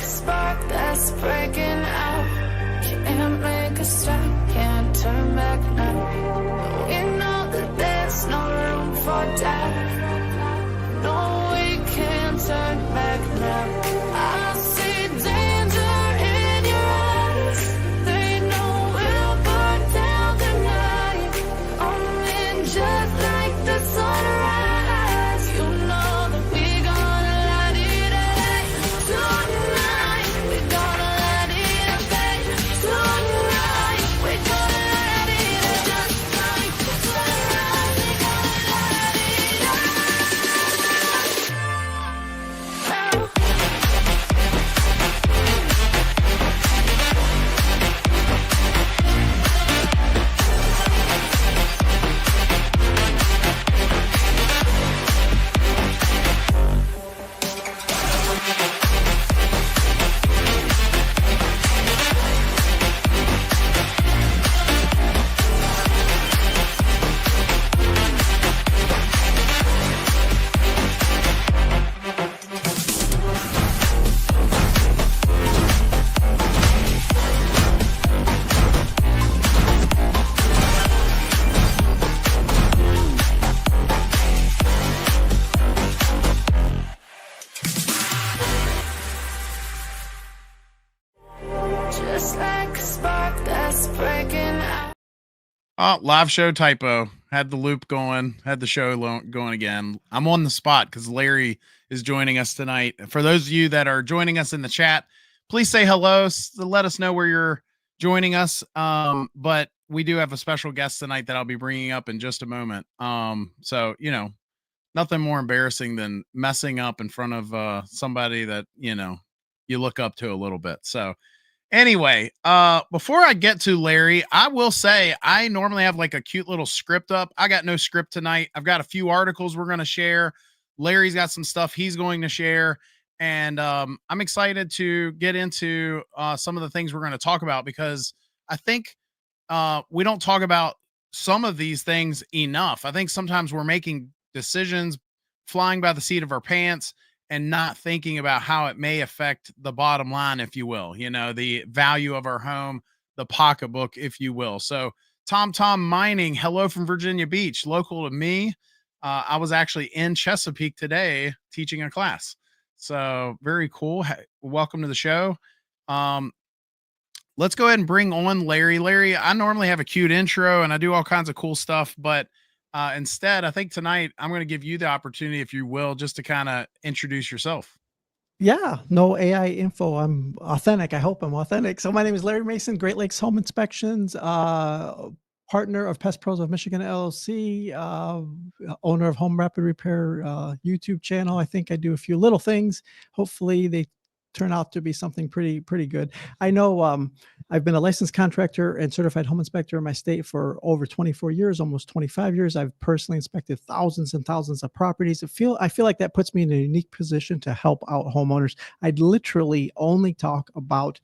like a spark that's breaking out. Can't make a stop, can't turn back now. We know that there's no room for doubt. No, we can't turn back now. I see danger in your eyes. They know we'll burn down the night. Only just like the sunrise. You know that we gonna light it up tonight. We gonna light it up tonight. We gonna light it up just like the sunrise. We gonna light it up now. Just like a spark that's breaking out. Oh, live show typo. Had the loop going, had the show going again. I'm on the spot because Larry is joining us tonight. For those of you that are joining us in the chat, please say hello. Let us know where you're joining us. But we do have a special guest tonight that I'll be bringing up in just a moment. So, you know, nothing more embarrassing than messing up in front of somebody that, you know, you look up to a little bit. So anyway, before I get to Larry, I will say I normally have like a cute little script up. I got no script tonight. I've got a few articles we're going to share. Larry's got some stuff he's going to share. And I'm excited to get into some of the things we're going to talk about, because I think we don't talk about some of these things enough. I think sometimes we're making decisions flying by the seat of our pants and not thinking about how it may affect the bottom line, if you will, you know, the value of our home, the pocketbook, if you will. So Tom Mining, hello from Virginia Beach, local to me. I was actually in Chesapeake today teaching a class. So very cool. Welcome to the show. Let's go ahead and bring on Larry. Larry, I normally have a cute intro and I do all kinds of cool stuff, but instead, I think tonight I'm going to give you the opportunity, if you will, just to kind of introduce yourself. Yeah, no AI info. I'm authentic. I hope I'm authentic. So my name is Larry Mason, Great Lakes Home Inspections, partner of Pest Pros of Michigan LLC, owner of Home Rapid Repair YouTube channel. I think I do a few little things. Hopefully they turn out to be something pretty good. I know I've been a licensed contractor and certified home inspector in my state for over 24 years, almost 25 years. I've personally inspected thousands and thousands of properties. I feel like that puts me in a unique position to help out homeowners. I'd literally only talk about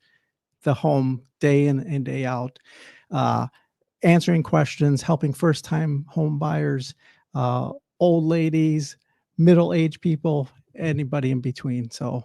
the home day in and day out, answering questions, helping first-time home buyers, old ladies, middle-aged people, anybody in between. So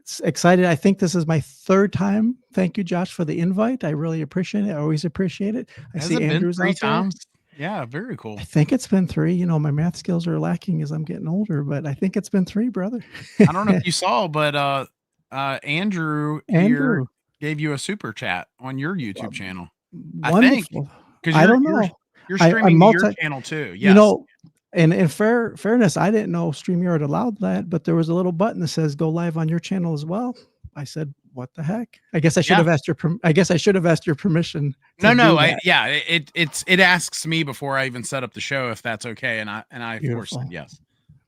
it's excited. I think this is my third time. Thank you, Josh, for the invite. I really appreciate it. I always appreciate it. I see Andrew's three out there. times. Yeah, very cool. I think it's been 3. You know, my math skills are lacking as I'm getting older, but I think it's been 3, brother. I don't know if you saw, but Andrew here gave you a super chat on your YouTube channel. Wonderful. Because I don't know. You're streaming to your channel too. Yes. You know, and in fairness, I didn't know StreamYard allowed that, but there was a little button that says go live on your channel as well. I said, what the heck? I guess I should have asked your permission. No. It asks me before I even set up the show if that's okay, and I of course said yes.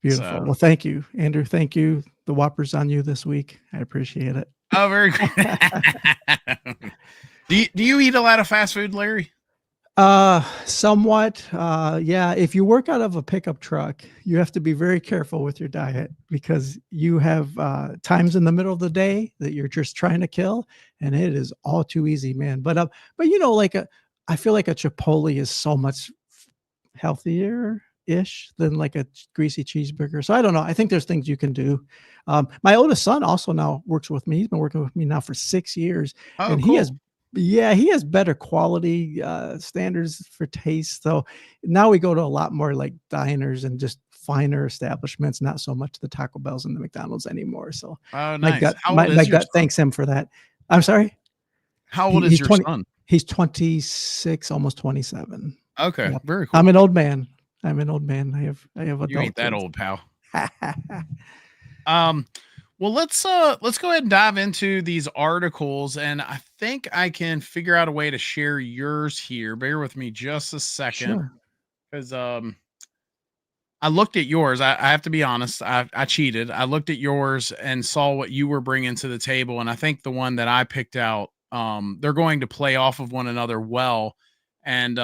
Beautiful. So, well, thank you, Andrew. Thank you. The Whopper's on you this week. I appreciate it. Oh, very good. Do you eat a lot of fast food, Larry? Somewhat. Yeah. If you work out of a pickup truck, you have to be very careful with your diet, because you have times in the middle of the day that you're just trying to kill, and it is all too easy, man. But you know, I feel like a Chipotle is so much healthier ish than like a greasy cheeseburger. So I don't know. I think there's things you can do. My oldest son also now works with me. He's been working with me now for 6 years, Oh, and cool. he has better quality standards for taste. So now we go to a lot more like diners and just finer establishments, not so much the Taco Bells and the McDonald's anymore. So Oh, nice. How old my is your gut son? thanks him for that. I'm sorry. How old is He's your 20. son? He's 26, almost 27. Okay, Yep. very I'm cool. an old man. I'm an old man. I have You ain't adult that kids. old, pal. Um, well, let's go ahead and dive into these articles, and I think I can figure out a way to share yours here. Bear with me just a second, Sure. because I looked at yours. I have to be honest. I cheated. I looked at yours and saw what you were bringing to the table, and I think the one that I picked out, they're going to play off of one another well. And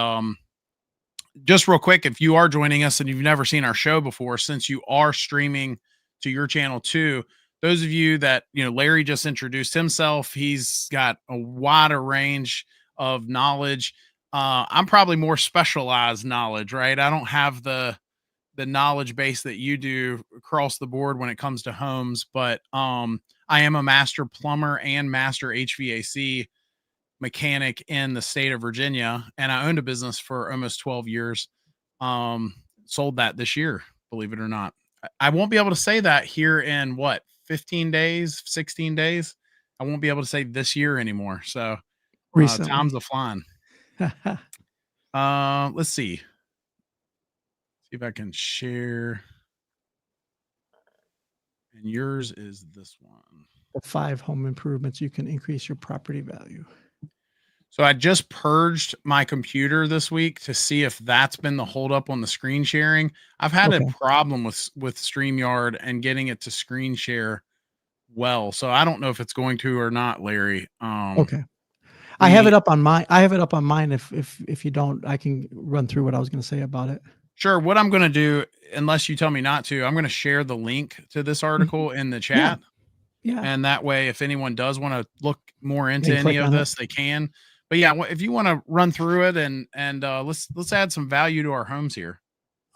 just real quick, if you are joining us and you've never seen our show before, since you are streaming to your channel too, those of you that, Larry just introduced himself, he's got a wider range of knowledge. I'm probably more specialized knowledge, right? I don't have the knowledge base that you do across the board when it comes to homes, but I am a master plumber and master HVAC mechanic in the state of Virginia, and I owned a business for almost 12 years. Sold that this year, believe it or not. I won't be able to say that here in 15 days, 16 days. I won't be able to say this year anymore. So time's Recently. a flying. Let's see. See if I can share. And yours is this one. The 5 home improvements you can increase your property value. So I just purged my computer this week to see if that's been the holdup on the screen sharing. I've had a Okay. problem with StreamYard and getting it to screen share well. So I don't know if it's going to or not, Larry. Okay. I have We it up on mine. If you don't, I can run through what I was going to say about it. Sure. What I'm going to do, unless you tell me not to, I'm going to share the link to this article in the Yeah. chat. Yeah. And that way, if anyone does want to look more They into can any click of on it. this, they can. But yeah, if you want to run through it and let's add some value to our homes here.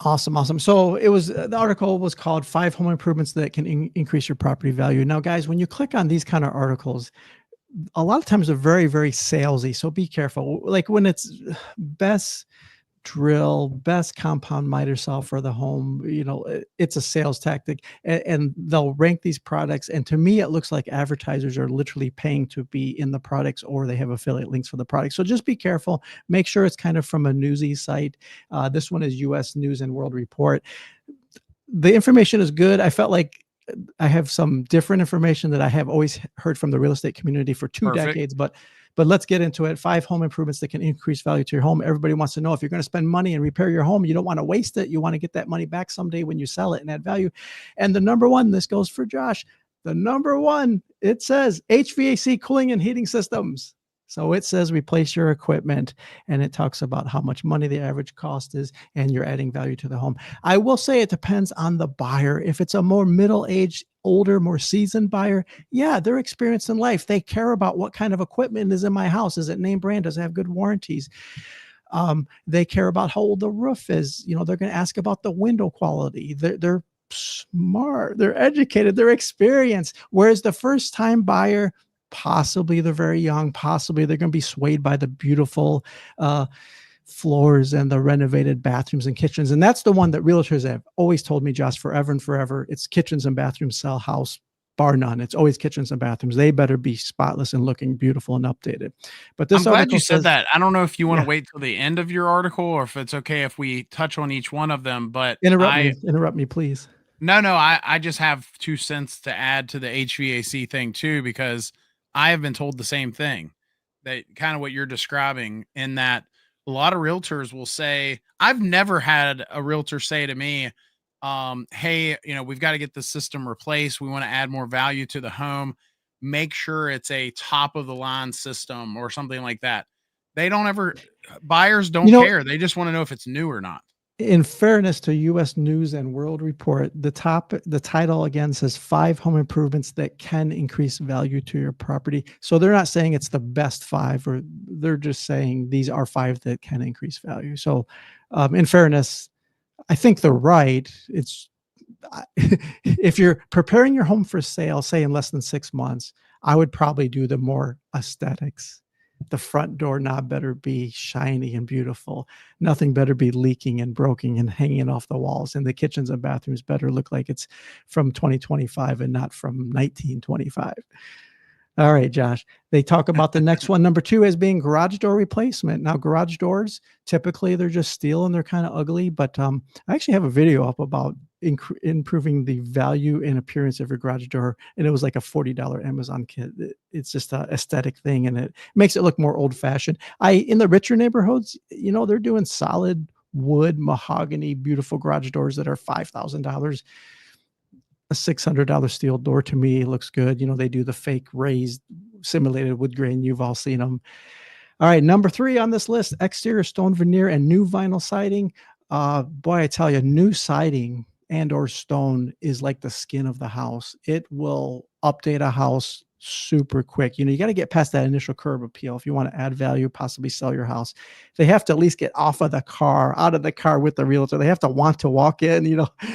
Awesome. So the article was called 5 home improvements that can increase your property value. Now, guys, when you click on these kind of articles, a lot of times they're very, very salesy. So be careful. Like when it's best drill, best compound miter saw for the home, it's a sales tactic, and they'll rank these products. And to me, it looks like advertisers are literally paying to be in the products, or they have affiliate links for the product. So just be careful. Make sure it's kind of from a newsy site. This one is US News and World Report. The information is good. I felt like I have some different information that I have always heard from the real estate community for 2 Perfect. decades, but let's get into it. 5 home improvements that can increase value to your home. Everybody wants to know, if you're going to spend money and repair your home, you don't want to waste it. You want to get that money back someday when you sell it and add value. And the number one, this goes for Josh. The number one, it says HVAC cooling and heating systems. So it says replace your equipment, and it talks about how much money the average cost is, and you're adding value to the home. I will say it depends on the buyer. If it's a more middle-aged, older, more seasoned buyer, yeah, they're experienced in life. They care about what kind of equipment is in my house. Is it name brand? Does it have good warranties? They care about how old the roof is. They're going to ask about the window quality. They're smart, they're educated, they're experienced. Whereas the first-time buyer, possibly they're very young, possibly they're going to be swayed by the beautiful floors and the renovated bathrooms and kitchens. And that's the one that realtors have always told me, Josh, forever and forever. It's kitchens and bathrooms sell house, bar none. It's always kitchens and bathrooms. They better be spotless and looking beautiful and updated. But this I'm glad article you said says, that. I don't know if you want to yeah, wait till the end of your article or if it's okay if we touch on each one of them, but interrupt me, please. No, I just have 2 cents to add to the HVAC thing too, because I have been told the same thing, that kind of what you're describing, in that a lot of realtors will say, I've never had a realtor say to me, hey, we've got to get the system replaced. We want to add more value to the home. Make sure it's a top of the line system or something like that. Buyers don't care. They just want to know if it's new or not. In fairness to US News and World Report, the title again says 5 home improvements that can increase value to your property. So they're not saying it's the best 5, or they're just saying these are 5 that can increase value. So in fairness, I think they're right. If you're preparing your home for sale, say in less than 6 months, I would probably do the more aesthetics. The front door knob better be shiny and beautiful. Nothing better be leaking and broken and hanging off the walls. And the kitchens and bathrooms better look like it's from 2025 and not from 1925. All right, Josh. They talk about the next one. Number 2 as being garage door replacement. Now, garage doors, typically they're just steel and they're kind of ugly, but I actually have a video up about improving the value and appearance of your garage door, and it was like a $40 Amazon kit. It's just a aesthetic thing, and it makes it look more old fashioned. In the richer neighborhoods, they're doing solid wood, mahogany, beautiful garage doors that are $5,000. A $600 steel door to me looks good. They do the fake raised simulated wood grain. You've all seen them. All right, number 3 on this list: exterior stone veneer and new vinyl siding. Boy, I tell you, new siding and or stone is like the skin of the house. It will update a house super quick. You got to get past that initial curb appeal if you want to add value, possibly sell your house. They have to at least get out of the car with the realtor. They have to want to walk in.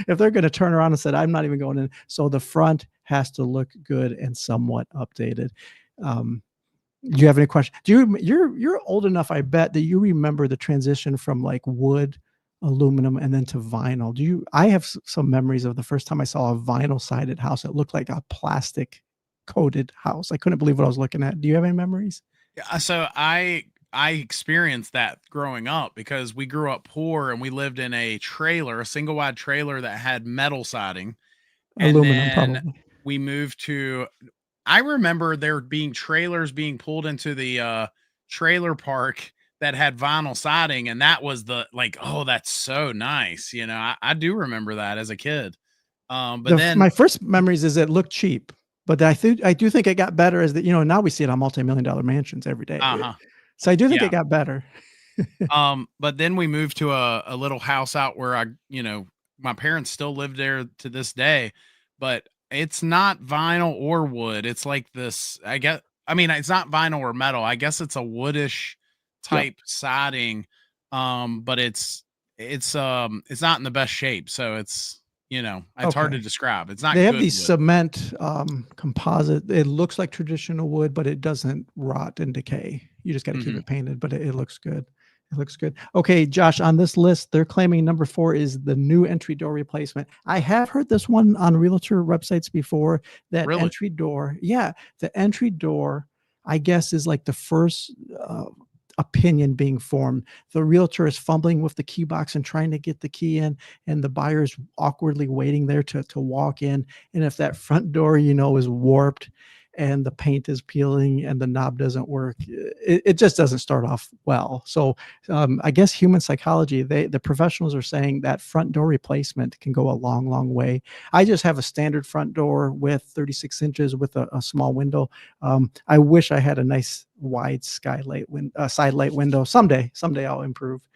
If they're going to turn around and say, I'm not even going in. So the front has to look good and somewhat updated. Do you have any questions? You're old enough, I bet, that you remember the transition from like wood, aluminum, and then to vinyl. I have some memories of the first time I saw a vinyl sided house. It looked like a plastic coated house. I couldn't believe what I was looking at. Do you have any memories? Yeah, so I experienced that growing up because we grew up poor and we lived in a single wide trailer that had metal siding. And Aluminum, then probably. we moved to, I remember there being trailers being pulled into the trailer park that had vinyl siding, and that was oh, that's so nice. I do remember that as a kid. But then My first memories is it looked cheap, but I do think it got better now we see it on multi-million-dollar mansions every day. So I do think yeah. it got better. But then we moved to a little house out where my parents still live there to this day, but it's not vinyl or wood. It's like this, it's not vinyl or metal. I guess it's a woodish type siding. But it's not in the best shape. So it's hard to describe. It's not They have good these wood. cement composite. It looks like traditional wood, but it doesn't rot and decay. You just got to keep it painted, but it looks good. It looks good. Okay, Josh, on this list, they're claiming number 4 is the new entry door replacement. I have heard this one on realtor websites before. That Really? entry door. Yeah, the entry door, I guess, is like the first opinion being formed. The realtor is fumbling with the key box and trying to get the key in, and the buyer's awkwardly waiting there to walk in. And if that front door, is warped and the paint is peeling and the knob doesn't work, it just doesn't start off well. So I guess human psychology, the professionals are saying that front door replacement can go a long, long way. I just have a standard front door with 36 inches with a small window. I wish I had a nice wide side light window. Someday I'll improve,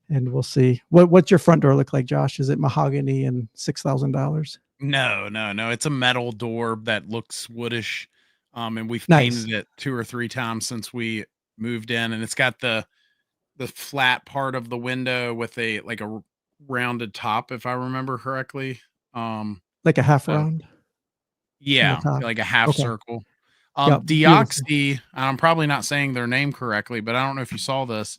and we'll see. What's your front door look like, Josh? Is it mahogany and $6,000? No. It's a metal door that looks woodish. And we've Nice. painted it 2 or 3 times since we moved in, and it's got the flat part of the window with a rounded top, if I remember correctly. Like a half So round? yeah, Top. like a half Okay. circle. Yep. Beautiful. Deoxy, I'm probably not saying their name correctly, but I don't know if you saw this.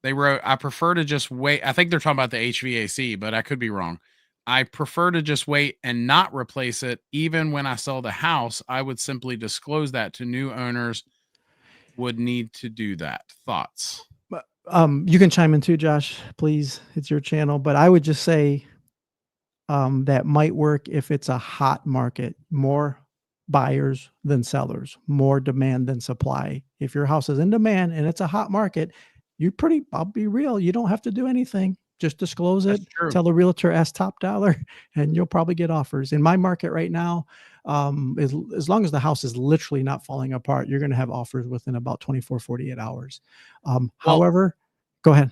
They wrote, I prefer to just wait. I think they're talking about the HVAC, but I could be wrong. I prefer to just wait and not replace it. Even when I sell the house, I would simply disclose that to new owners would need to do that. Thoughts? You can chime in too, Josh, please. It's your channel, but I would just say that might work if it's a hot market, more buyers than sellers, more demand than supply. If your house is in demand and it's a hot market, I'll be real, you don't have to do anything. Just disclose it, That's true. tell a realtor, ask top dollar, and you'll probably get offers. In my market right now, as long as the house is literally not falling apart, you're going to have offers within about 24, 48 hours. Well, However, go ahead.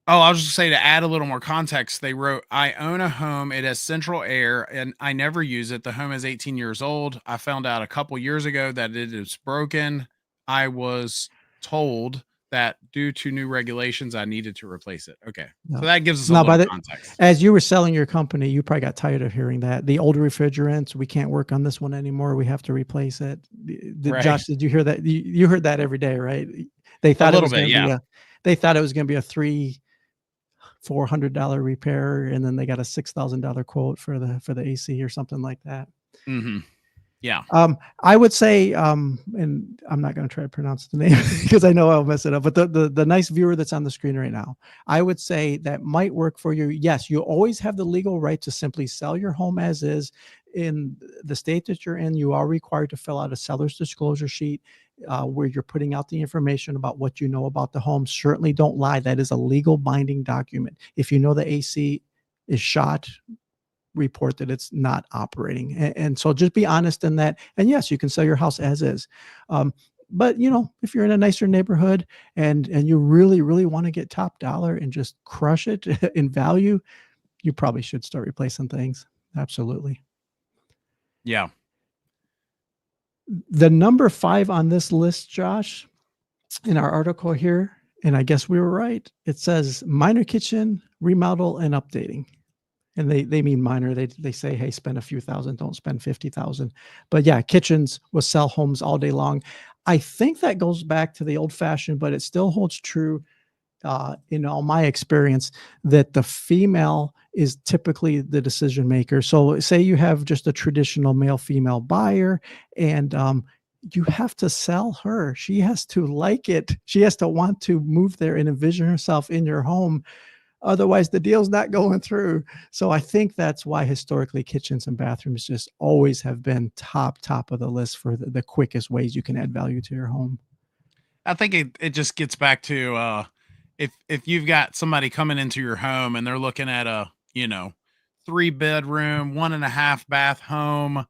Oh, I was just saying, to add a little more context, they wrote, I own a home. It has central air and I never use it. The home is 18 years old. I found out a couple years ago that it is broken. I was told that due to new regulations, I needed to replace it. Okay. No. So that gives us a Now, little context. as you were selling your company, you probably got tired of hearing that the older refrigerants, we can't work on this one anymore. We have to replace it. Right. Josh, did you hear that? You heard that every day, right? They thought it was going to be they thought it was going to be a $400 repair, and then they got a $6,000 quote for the AC or something like that. Mm-hmm. Yeah. I would say, and I'm not going to try to pronounce the name because I know I'll mess it up, but the nice viewer that's on the screen right now, I would say that might work for you. Yes, you always have the legal right to simply sell your home as is. In the state that you're in, you are required to fill out a seller's disclosure sheet where you're putting out the information about what you know about the home. Certainly don't lie. That is a legal binding document. If you know the AC is shot, report that it's not operating. And so just be honest in that. And yes, you can sell your house as is. But if you're in a nicer neighborhood and you really, really want to get top dollar and just crush it in value, you probably should start replacing things. Absolutely. Yeah. The number 5 on this list, Josh, in our article here, and I guess we were right. It says minor kitchen remodel and updating. And they mean minor. They say, hey, spend a few thousand, don't spend 50,000. But yeah, kitchens will sell homes all day long. I think that goes back to the old fashioned, but it still holds true in all my experience that the female is typically the decision maker. So say you have just a traditional male female buyer and you have to sell her. She has to like it. She has to want to move there and envision herself in your home. Otherwise, the deal's not going through. So I think that's why historically kitchens and bathrooms just always have been top of the list for the quickest ways you can add value to your home. I think it just gets back to if you've got somebody coming into your home and they're looking at a 3-bedroom, 1.5 bath home,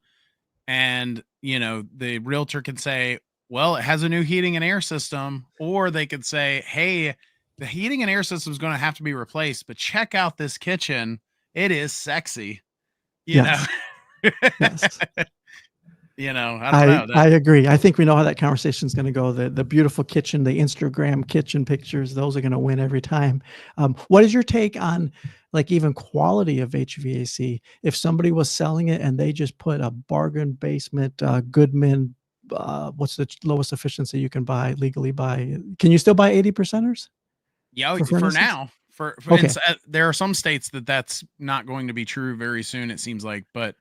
and the realtor can say, well, it has a new heating and air system, or they could say, hey, the heating and air system is going to have to be replaced, but check out this kitchen. It is sexy. Yes. Yes. I don't know. I agree. I think we know how that conversation is going to go. The beautiful kitchen, the Instagram kitchen pictures, those are going to win every time. What is your take on like even quality of HVAC? If somebody was selling it and they just put a bargain basement, Goodman, what's the lowest efficiency you can legally buy? Can you still buy 80%ers? Yeah, for now. There are some states that's not going to be true very soon, it seems like, but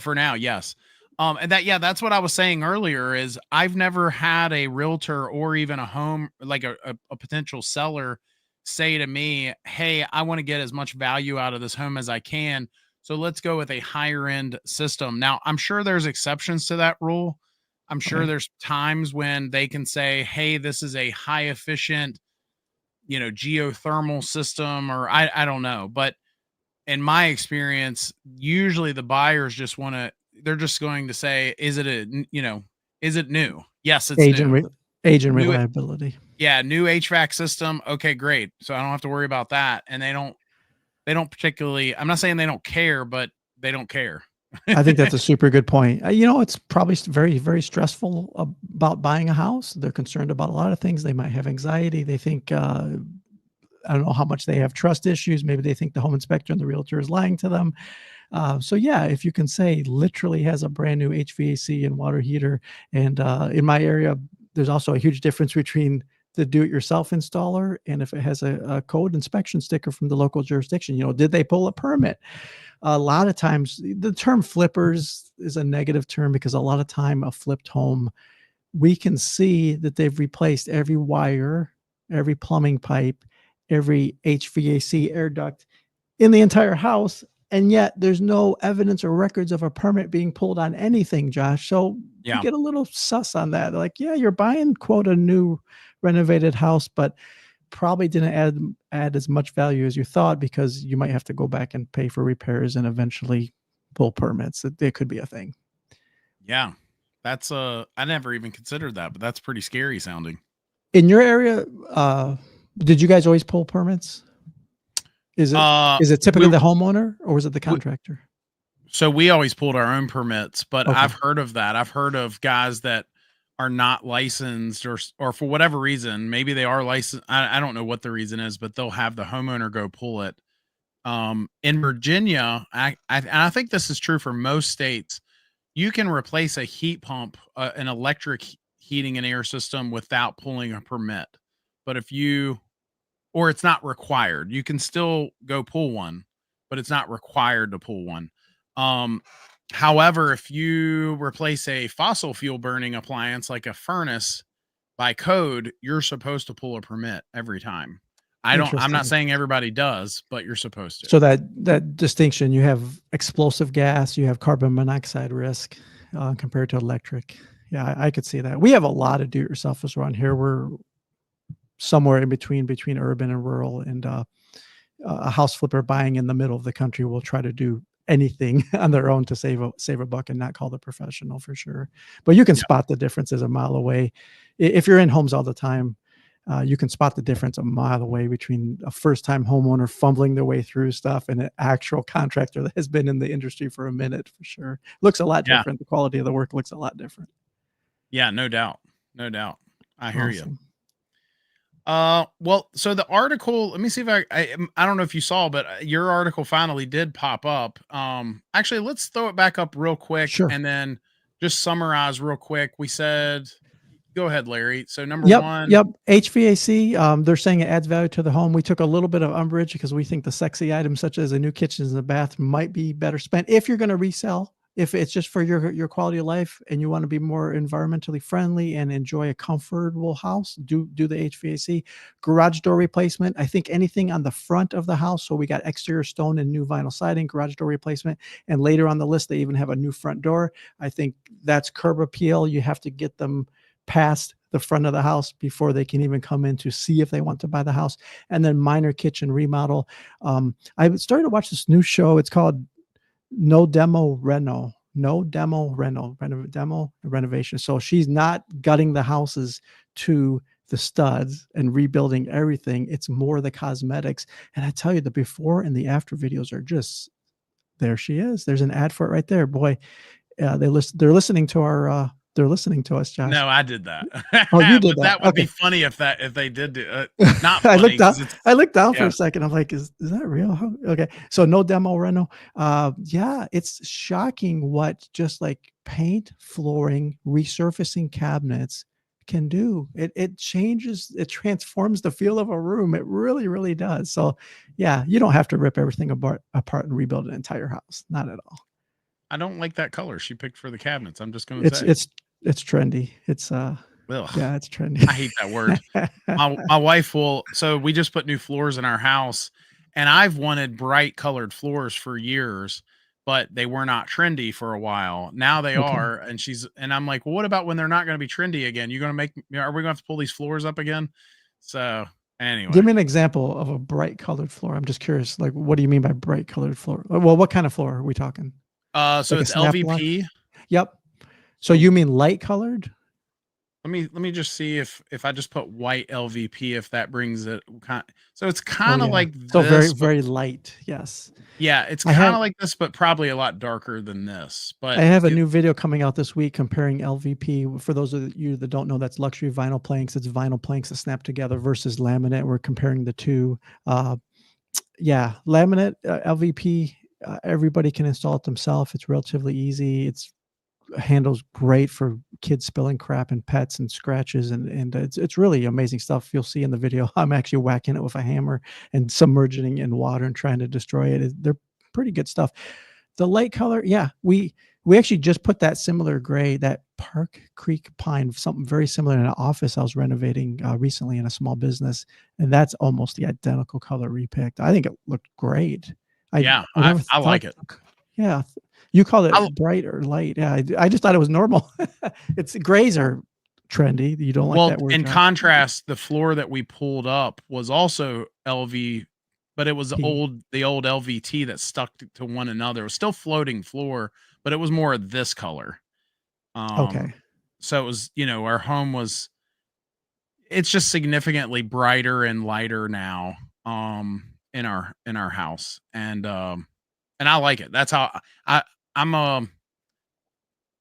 for now, yes. And that's what I was saying earlier is I've never had a realtor or even a home, like a potential seller say to me, hey, I want to get as much value out of this home as I can. So let's go with a higher end system. Now, I'm sure there's exceptions to that rule. I'm sure there's times when they can say, hey, this is a high efficient, geothermal system, or I don't know. But in my experience, usually the buyers they're just going to say, is it new? Yes, it's new. Age and reliability. Yeah. New HVAC system. Okay, great. So I don't have to worry about that. And they don't particularly, I'm not saying they don't care, but they don't care. I think that's a super good point. It's probably very, very stressful about buying a house. They're concerned about a lot of things. They might have anxiety. They think, I don't know how much they have trust issues. Maybe they think the home inspector and the realtor is lying to them. So yeah, if you can say literally has a brand new HVAC and water heater. And in my area, there's also a huge difference between the do-it-yourself installer and if it has a code inspection sticker from the local jurisdiction. Did they pull a permit? A lot of times the term flippers is a negative term because a lot of time a flipped home, we can see that they've replaced every wire, every plumbing pipe, every HVAC air duct in the entire house. And yet there's no evidence or records of a permit being pulled on anything, Josh. So you get a little sus on that. Like, yeah, you're buying, quote, a new renovated house, but probably didn't add as much value as you thought because you might have to go back and pay for repairs and eventually pull permits. It could be a thing. Yeah. That's I never even considered that, but that's pretty scary sounding. In your area, did you guys always pull permits? Is it typically the homeowner or was it the contractor? So we always pulled our own permits, but I've heard of that. I've heard of guys that are not licensed, or for whatever reason, maybe they are licensed. I don't know what the reason is, but they'll have the homeowner go pull it. In Virginia, and I think this is true for most states, you can replace a heat pump, an electric heating and air system without pulling a permit. But or it's not required. You can still go pull one, but it's not required to pull one. Um, However, if you replace a fossil fuel burning appliance like a furnace, by code, you're supposed to pull a permit every time. I'm not Interesting. saying everybody does, but you're supposed to. So that distinction, you have explosive gas, you have carbon monoxide risk compared to electric. Yeah, I could see that. We have a lot of do-it-yourselfers around here. We're somewhere in between urban and rural, and a house flipper buying in the middle of the country will try to do anything on their own to save a buck and not call the professional for sure. But you can spot the differences a mile away. If you're in homes all the time, you can spot the difference a mile away between a first-time homeowner fumbling their way through stuff and an actual contractor that has been in the industry for a minute, for sure. Looks a lot different. The quality of the work looks a lot different. Yeah, no doubt. No doubt. I hear you. Awesome. Well, so the article, let me see if I don't know if you saw, but your article finally did pop up. Actually, let's throw it back up real quick Sure. and then just summarize real quick. We said, go ahead, Larry. So number one. Yep. HVAC, they're saying it adds value to the home. We took a little bit of umbrage because we think the sexy items such as a new kitchen and a bath might be better spent if you're going to resell. If it's just for your quality of life and you want to be more environmentally friendly and enjoy a comfortable house, do the HVAC. Garage door replacement. I think anything on the front of the house. So we got exterior stone and new vinyl siding, garage door replacement. And later on the list, they even have a new front door. I think that's curb appeal. You have to get them past the front of the house before they can even come in to see if they want to buy the house. And then minor kitchen remodel. I started to watch this new show. It's called No Demo Renovation. So she's not gutting the houses to the studs and rebuilding everything. It's more the cosmetics. And I tell you, the before and the after videos are just, there she is. There's an ad for it right there. Boy, they're listening to our, they're listening to us, Josh. No, I did that. Oh, you did But that. that would Okay. be funny if they did do not I funny. I looked down for a second. I'm like, is that real? Okay. So no demo reno. Yeah, it's shocking what just like paint, flooring, resurfacing cabinets can do. It changes, it transforms the feel of a room. It really, really does. So yeah, you don't have to rip everything apart and rebuild an entire house. Not at all. I don't like that color she picked for the cabinets. I'm just going to say it's trendy. It's Ugh. yeah, it's trendy. I hate that word. My wife so we just put new floors in our house, and I've wanted bright colored floors for years, but they were not trendy for a while. Now they are. And I'm like, well, what about when they're not going to be trendy again? Are we going to have to pull these floors up again? So anyway, give me an example of a bright colored floor. I'm just curious. Like, what do you mean by bright colored floor? Well, what kind of floor are we talking? So like it's LVP. Yep. So you mean light colored? Let me just see if I just put white LVP, if that brings it. So it's kind of like so this, very light. Yes. Yeah, it's kind of like this, but probably a lot darker than this. But I have a new video coming out this week comparing LVP. For those of you that don't know, that's luxury vinyl planks. It's vinyl planks that snap together versus laminate. We're comparing the two. Yeah, laminate, LVP. Everybody can install it themselves. It's relatively easy. It's handles great for kids spilling crap and pets and scratches, and it's really amazing stuff. You'll see in the video I'm actually whacking it with a hammer and submerging it in water and trying to destroy it. They're pretty good stuff. The light color, yeah, we actually just put that similar gray, that Park Creek pine, something very similar in an office I was renovating recently in a small business, and that's almost the identical color repicked. I think it looked great. I like it. Yeah. You call it bright or light. Yeah. I just thought it was normal. It's grays are trendy. You don't like that word. In contrast, the floor that we pulled up was also LV, but it was the old LVT that stuck to one another. It was still floating floor, but it was more of this color. Okay. So it was, our home it's just significantly brighter and lighter now, in our house. And I like it. That's how I'm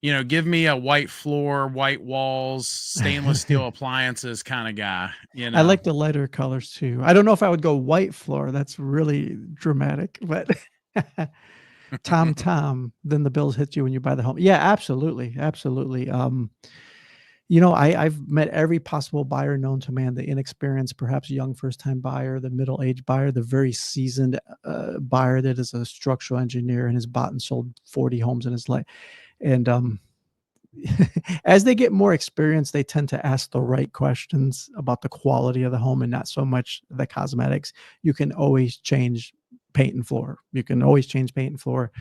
give me a white floor, white walls, stainless steel appliances kind of guy, I like the lighter colors too. I don't know if I would go white floor. That's really dramatic, but Tom, then the bills hit you when you buy the home. Yeah, absolutely. Absolutely. I've met every possible buyer known to man, the inexperienced, perhaps young first-time buyer, the middle-aged buyer, the very seasoned buyer that is a structural engineer and has bought and sold 40 homes in his life. And as they get more experience, they tend to ask the right questions about the quality of the home and not so much the cosmetics. You can always change paint and floor. You can always change paint and floor,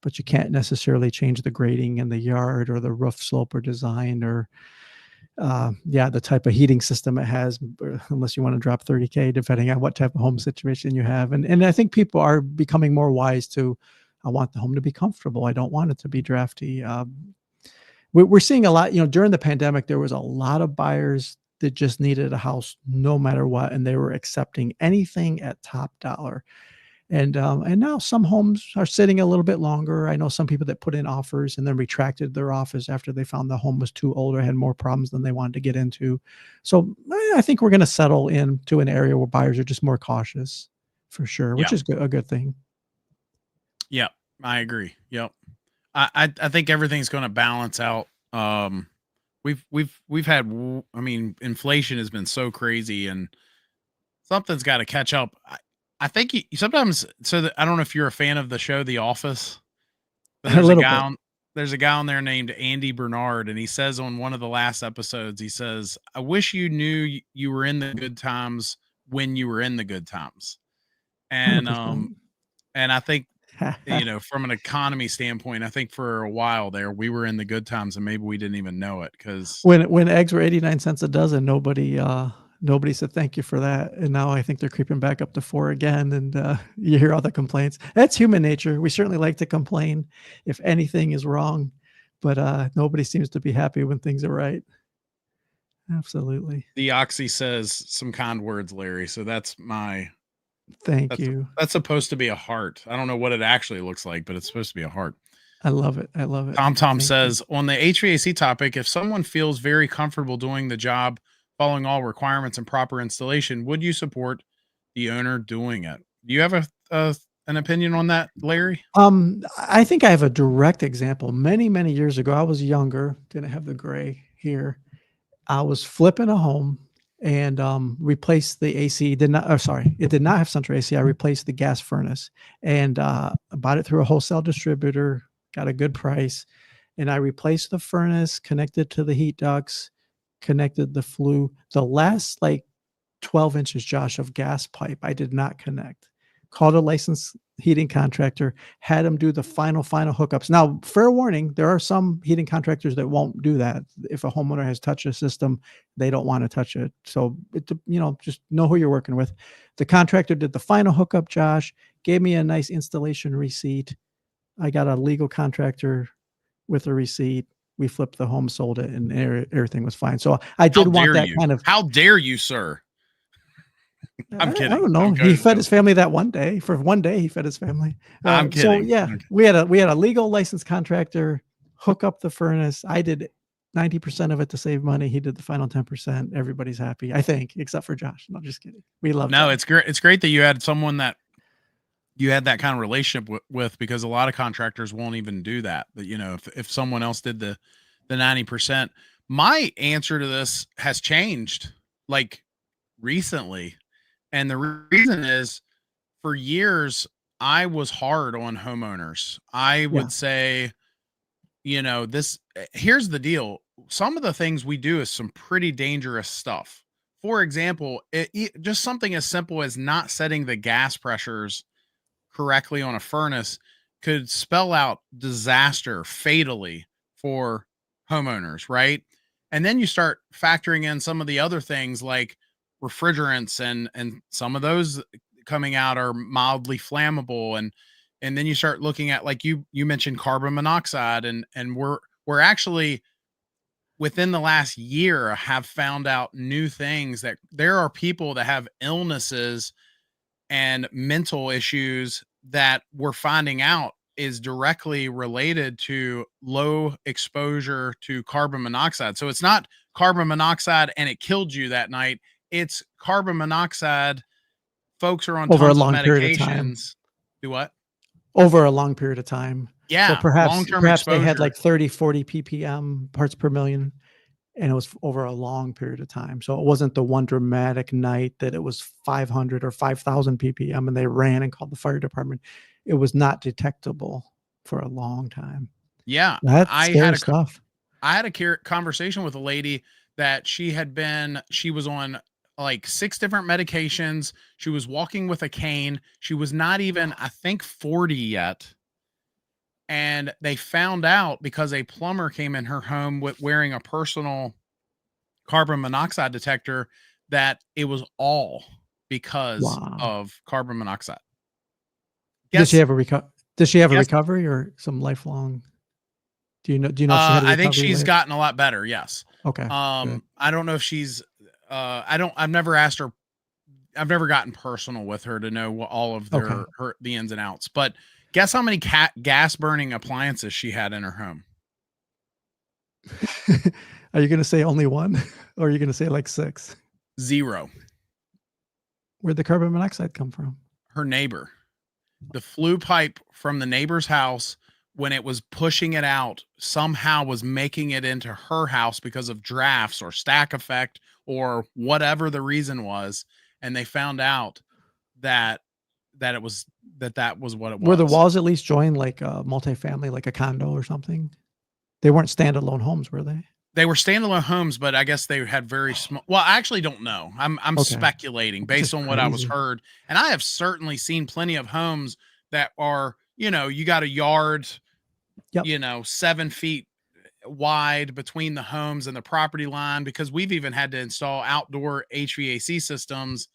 but you can't necessarily change the grading in the yard or the roof slope or design or the type of heating system it has, unless you want to drop 30K, depending on what type of home situation you have. And I think people are becoming more wise to, I want the home to be comfortable. I don't want it to be drafty. We're seeing a lot, during the pandemic, there was a lot of buyers that just needed a house no matter what, and they were accepting anything at top dollar. And now some homes are sitting a little bit longer. I know some people that put in offers and then retracted their offers after they found the home was too old or had more problems than they wanted to get into. So I think we're going to settle into an area where buyers are just more cautious for sure, which is a good thing. Yeah, I agree. Yep. I think everything's going to balance out. We've had, inflation has been so crazy and something's got to catch up. I think sometimes, I don't know if you're a fan of the show, The Office. There's a guy on there named Andy Bernard. And he says on one of the last episodes, he says, I wish you knew you were in the good times when you were in the good times. And, 100%. and I think, from an economy standpoint, I think for a while there, we were in the good times and maybe we didn't even know it because when eggs were 89 cents a dozen, nobody said thank you for that. And now I think they're creeping back up to 4 again. And you hear all the complaints. That's human nature. We certainly like to complain if anything is wrong, but nobody seems to be happy when things are right. Absolutely. the Oxy says some kind words, Larry. So that's Thank you. That's supposed to be a heart. I don't know what it actually looks like, but it's supposed to be a heart. I love it. I love it. Tom says on the HVAC topic, if someone feels very comfortable doing the job, following all requirements and proper installation, would you support the owner doing it? Do you have an opinion on that, Larry? I think I have a direct example. Many, many years ago, I was younger, didn't have the gray here. I was flipping a home and replaced the AC. It did not have central AC. I replaced the gas furnace and bought it through a wholesale distributor, got a good price. And I replaced the furnace, connected to the heat ducts, connected the flue. The last 12 inches, Josh, of gas pipe, I did not connect. Called a licensed heating contractor, had him do the final hookups. Now, fair warning, there are some heating contractors that won't do that. If a homeowner has touched a system, they don't want to touch it. So, just know who you're working with. The contractor did the final hookup, Josh, gave me a nice installation receipt. I got a legal contractor with a receipt. We flipped the home, sold it, and everything was fine. So I did want that kind of. How dare you, sir? I'm kidding. I don't know. He fed his family that one day. For one day, he fed his family. I'm kidding. So yeah, we had a legal licensed contractor hook up the furnace. I did 90% of it to save money. He did the final 10%. Everybody's happy, I think, except for Josh. No, just kidding. We love. No, it's great. It's great that you had someone that you had that kind of relationship with, because a lot of contractors won't even do that. But if someone else did the 90%, my answer to this has changed recently. And the reason is, for years, I was hard on homeowners. I would say, here's the deal. Some of the things we do is some pretty dangerous stuff. For example, just something as simple as not setting the gas pressures correctly on a furnace could spell out disaster fatally for homeowners, right? And then you start factoring in some of the other things like refrigerants and some of those coming out are mildly flammable, and then you start looking at, like you mentioned, carbon monoxide, and we're actually within the last year have found out new things, that there are people that have illnesses and mental issues that we're finding out is directly related to low exposure to carbon monoxide. So it's not carbon monoxide and it killed you that night. It's carbon monoxide. Folks are on over a tons of long period of time. medications. Do what? Over a long period of time. So Yeah, perhaps long-term they had exposure. like 30, 40 ppm parts per million, and it was over a long period of time. So it wasn't the one dramatic night that it was 500 or 5,000 ppm and they ran and called the fire department. It was not detectable for a long time. Yeah, That's I scary had a stuff. I had a conversation with a lady that she was on like 6 different medications. She was walking with a cane. She was not even, I think, 40 yet. And they found out because a plumber came in her home with wearing a personal carbon monoxide detector that it was all because Wow. of carbon monoxide. Did she have a guess- recovery or some lifelong? Do you know if she had a recovery? I think she's gotten a lot better. Yes. Okay. Good. I don't know if she's, I've never asked her. I've never gotten personal with her to know what all of the ins and outs, but guess how many gas burning appliances she had in her home? Are you going to say only one, or are you going to say like 6? 0. Where'd the carbon monoxide come from? Her neighbor. The flue pipe from the neighbor's house, when it was pushing it out, somehow was making it into her house because of drafts or stack effect or whatever the reason was. And they found out that that was what it was. Were the walls at least joined like a multifamily, like a condo or something? They weren't standalone homes, were they? They were standalone homes, but I guess they had very small. Well, I actually don't know. I'm speculating based on what I was heard. And I have certainly seen plenty of homes that are, you got a yard, 7 feet wide between the homes and the property line, because we've even had to install outdoor HVAC systems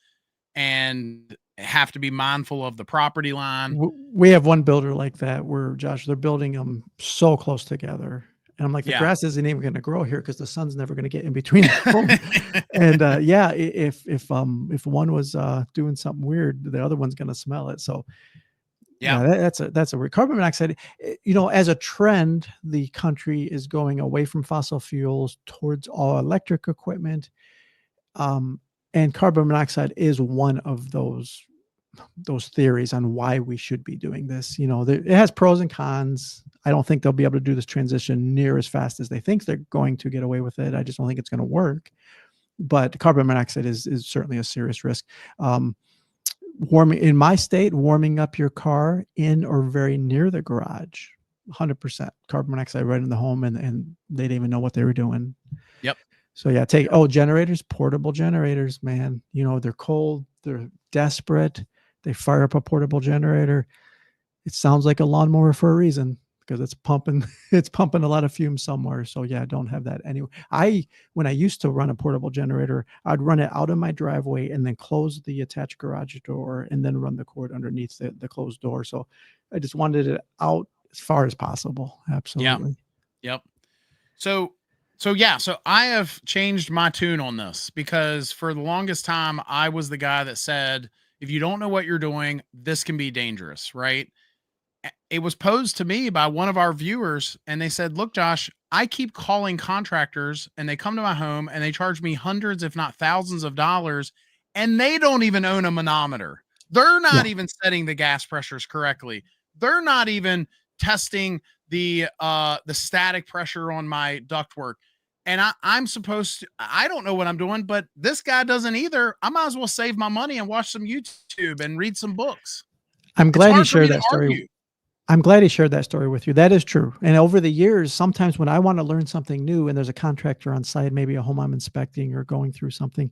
and have to be mindful of the property line. We have one builder like that where, Josh, they're building them so close together. And I'm like, the grass isn't even going to grow here because the sun's never going to get in between them. And if one was doing something weird, the other one's going to smell it. So that's a weird. Carbon monoxide. As a trend, the country is going away from fossil fuels towards all electric equipment, and carbon monoxide is one of those theories on why we should be doing this. It has pros and cons. I don't think they'll be able to do this transition near as fast as they think they're going to get away with it. I just don't think it's going to work. But carbon monoxide is certainly a serious risk. Warming in my state, warming up your car in or very near the garage, 100% carbon monoxide right in the home, and they didn't even know what they were doing. Yep. So generators, portable generators, man. They're cold, they're desperate. They fire up a portable generator. It sounds like a lawnmower for a reason, because it's pumping a lot of fumes somewhere. So don't have that anyway. When I used to run a portable generator, I'd run it out of my driveway and then close the attached garage door and then run the cord underneath the closed door. So I just wanted it out as far as possible. Absolutely. Yep. So I have changed my tune on this, because for the longest time I was the guy that said, if you don't know what you're doing, this can be dangerous, right? It was posed to me by one of our viewers, and they said, look, Josh, I keep calling contractors and they come to my home and they charge me hundreds, if not thousands of dollars, and they don't even own a manometer. They're not even setting the gas pressures correctly. They're not even testing the static pressure on my ductwork. And I don't know what I'm doing, but this guy doesn't either. I might as well save my money and watch some YouTube and read some books. I'm glad he shared that story. I'm glad he shared that story with you. That is true. And over the years, sometimes when I want to learn something new and there's a contractor on site, maybe a home I'm inspecting or going through something,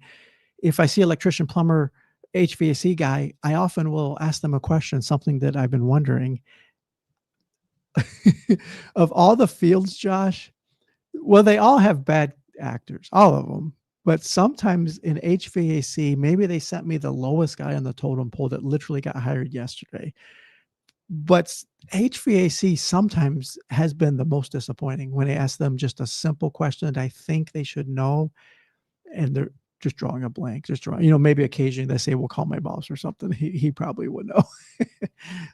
if I see electrician, plumber, HVAC guy, I often will ask them a question, something that I've been wondering. Of all the fields, Josh, well, they all have bad actors, all of them. But sometimes in HVAC, maybe they sent me the lowest guy on the totem pole that literally got hired yesterday. But HVAC sometimes has been the most disappointing when I ask them just a simple question that I think they should know, and they're just drawing a blank, maybe occasionally they say, we'll call my boss or something. He probably would know.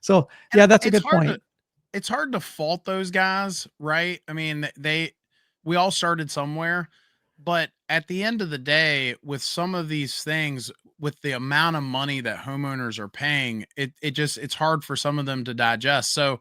So that's a good point. it's hard to fault those guys, right? I mean, we all started somewhere, but at the end of the day, with some of these things, with the amount of money that homeowners are paying, it's hard for some of them to digest. So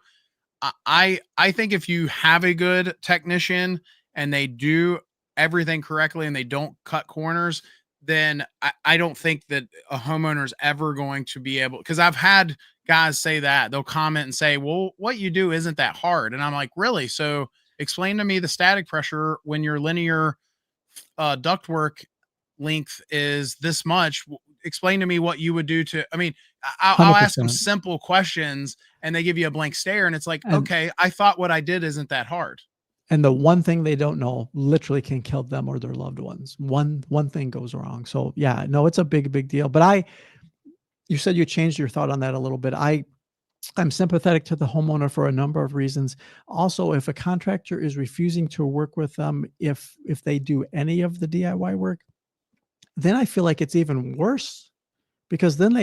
I think if you have a good technician and they do everything correctly and they don't cut corners, then I don't think that a homeowner is ever going to be able, because I've had guys say that they'll comment and say, well, what you do isn't that hard. And I'm like, really? So explain to me the static pressure when your linear ductwork length is this much. Explain to me what you would do to, I mean, I'll ask them 100%. simple questions and they give you a blank stare. And it's like, And okay, I thought what I did isn't that hard. and the one thing they don't know literally can kill them or their loved ones. One thing goes wrong. So yeah, no, it's a big deal. But you said you changed your thought on that a little bit. I'm sympathetic to the homeowner for a number of reasons. Also, if a contractor is refusing to work with them, if they do any of the DIY work, then I feel like it's even worse, because then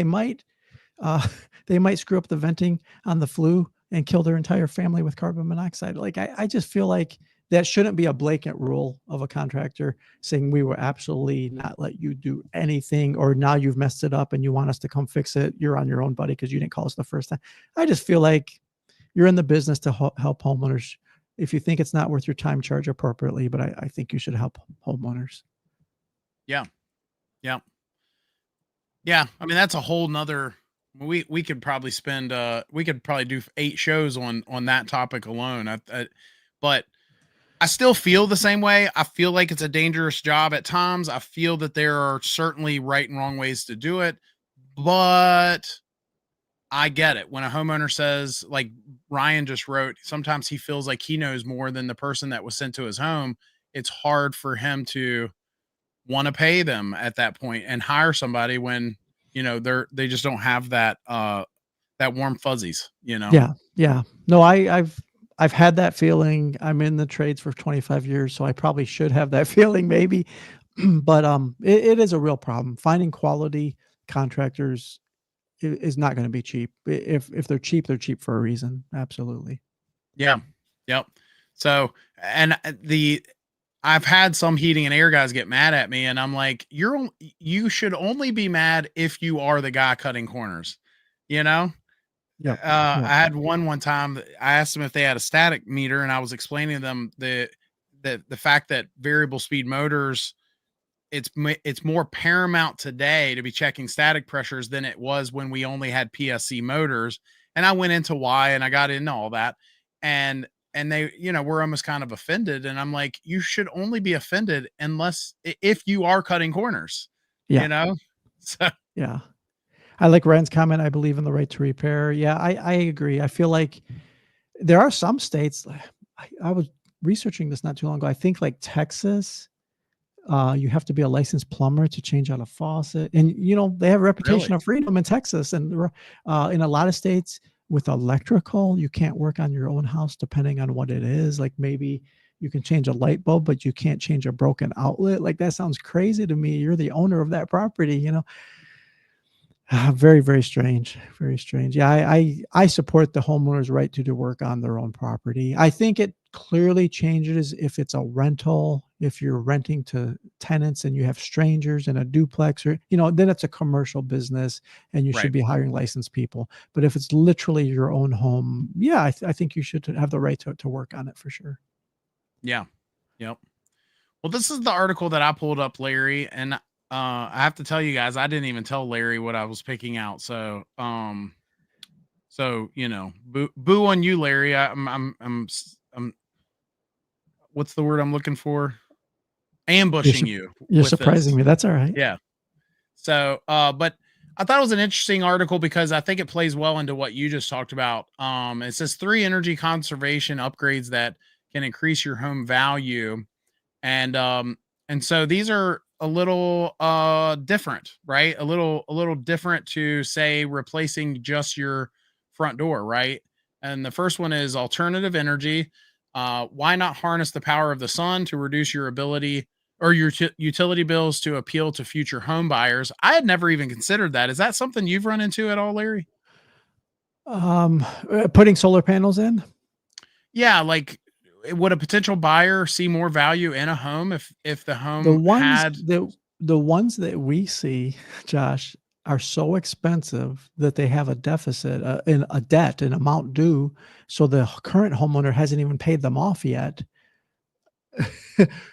uh, they might screw up the venting on the flue and kill their entire family with carbon monoxide. Like I just feel like that shouldn't be a blanket rule of a contractor saying we will absolutely not let you do anything, or now you've messed it up and you want us to come fix it. You're on your own, buddy, because you didn't call us the first time. I just feel like you're in the business to help homeowners. If you think it's not worth your time, charge appropriately. But I think you should help homeowners. Yeah. Yeah. Yeah. I mean, that's a whole nother, we could probably spend, we could probably do 8 shows on that topic alone. But I still feel the same way. I feel like it's a dangerous job at times. I feel that there are certainly right and wrong ways to do it, but I get it. When a homeowner says, like Ryan just wrote, sometimes he feels like he knows more than the person that was sent to his home. It's hard for him to want to pay them at that point and hire somebody when, they just don't have that, that warm fuzzies, Yeah. Yeah. No, I've had that feeling. I'm in the trades for 25 years, so I probably should have that feeling maybe. But it is a real problem. Finding quality contractors is not going to be cheap. If they're cheap for a reason. Absolutely. Yeah. Yep. So, and I've had some heating and air guys get mad at me, and I'm like, you should only be mad if you are the guy cutting corners, you know? Yeah. I had one time that I asked them if they had a static meter, and I was explaining to them the fact that variable speed motors, it's more paramount today to be checking static pressures than it was when we only had PSC motors. And I went into why, and I got into all that, and they, were almost kind of offended. And I'm like, you should only be offended if you are cutting corners, Yeah. So Yeah. I like Ryan's comment. I believe in the right to repair. Yeah, I agree. I feel like there are some states. I was researching this not too long ago. I think like Texas, you have to be a licensed plumber to change out a faucet, and they have a reputation really, of freedom in Texas, and in a lot of states with electrical, you can't work on your own house depending on what it is. Like maybe you can change a light bulb, but you can't change a broken outlet. Like that sounds crazy to me. You're the owner of that property. Very strange. Very strange. Yeah, I support the homeowner's right to do work on their own property. I think it clearly changes if it's a rental, if you're renting to tenants and you have strangers in a duplex, or then it's a commercial business and you right? should be hiring licensed people. But if it's literally your own home, yeah, I think you should have the right to work on it for sure. Yeah. Yep. Well, this is the article that I pulled up, Larry, and I have to tell you guys, I didn't even tell Larry what I was picking out. So, boo on you, Larry. I'm what's the word I'm looking for? Ambushing you You're with surprising this. me. That's all right. Yeah. So, but I thought it was an interesting article because I think it plays well into what you just talked about. It says 3 energy conservation upgrades that can increase your home value. And so these are a little different, right? A little different to say replacing just your front door, right? And the first one is alternative energy. Why not harness the power of the sun to reduce your ability or your utility bills to appeal to future home buyers? I had never even considered that. Is that something you've run into at all, Larry? Putting solar panels in. Yeah, like, would a potential buyer see more value in a home if the The home ones had that the ones that we see, Josh, are so expensive that they have a deficit, in a debt, an amount due, so the current homeowner hasn't even paid them off yet.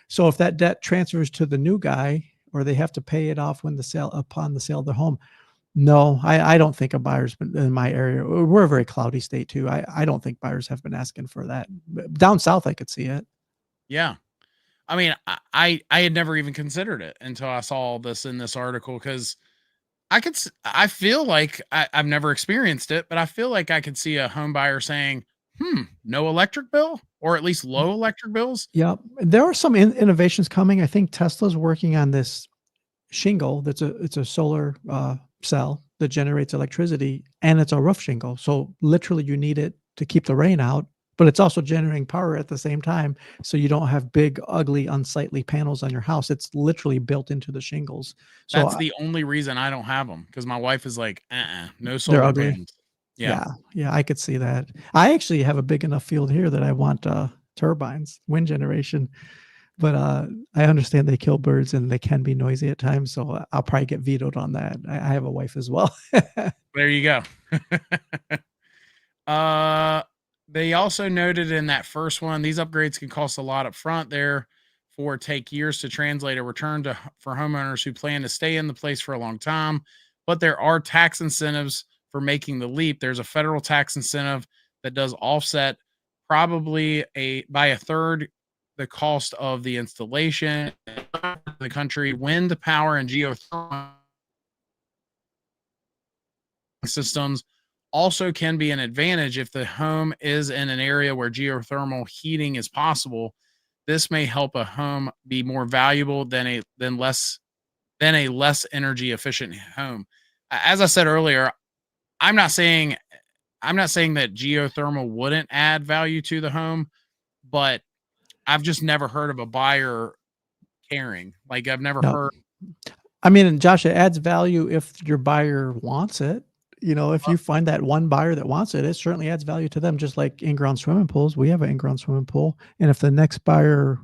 So if that debt transfers to the new guy or they have to pay it off when the sale upon the sale of their home, no, I don't think a buyer's been in my area. We're a very cloudy state too. I don't think buyers have been asking for that. Down south, I could see it. Yeah. I mean, I had never even considered it until I saw this in this article because I feel like I've never experienced it, but I feel like I could see a home buyer saying, no electric bill or at least low electric bills. Yeah, there are some innovations coming. I think Tesla's working on this shingle it's a solar cell that generates electricity, and it's a roof shingle. So literally you need it to keep the rain out, but it's also generating power at the same time. So you don't have big, ugly, unsightly panels on your house. It's literally built into the shingles. So That's the only reason I don't have them because my wife is like, no they're solar ugly. panels. Yeah. Yeah, yeah, I could see that. I actually have a big enough field here that I want turbines, wind generation. But, I understand they kill birds and they can be noisy at times, so I'll probably get vetoed on that. I have a wife as well. There you go. uh, they also noted in that first one, these upgrades can cost a lot up front. Therefore, take years to translate a return for homeowners who plan to stay in the place for a long time. But there are tax incentives for making the leap. There's a federal tax incentive that does offset probably by a third the cost of the installation. In the country, wind power and geothermal systems also can be an advantage if the home is in an area where geothermal heating is possible. This may help a home be more valuable than a less energy efficient home. As I said earlier, I'm not saying I'm not saying that geothermal wouldn't add value to the home, but I've just never heard of a buyer caring. Like I've never No. heard. I mean, and Josh, it adds value if your buyer wants it. If you find that one buyer that wants it, it certainly adds value to them, just like in-ground swimming pools. We have an in-ground swimming pool, and if the next buyer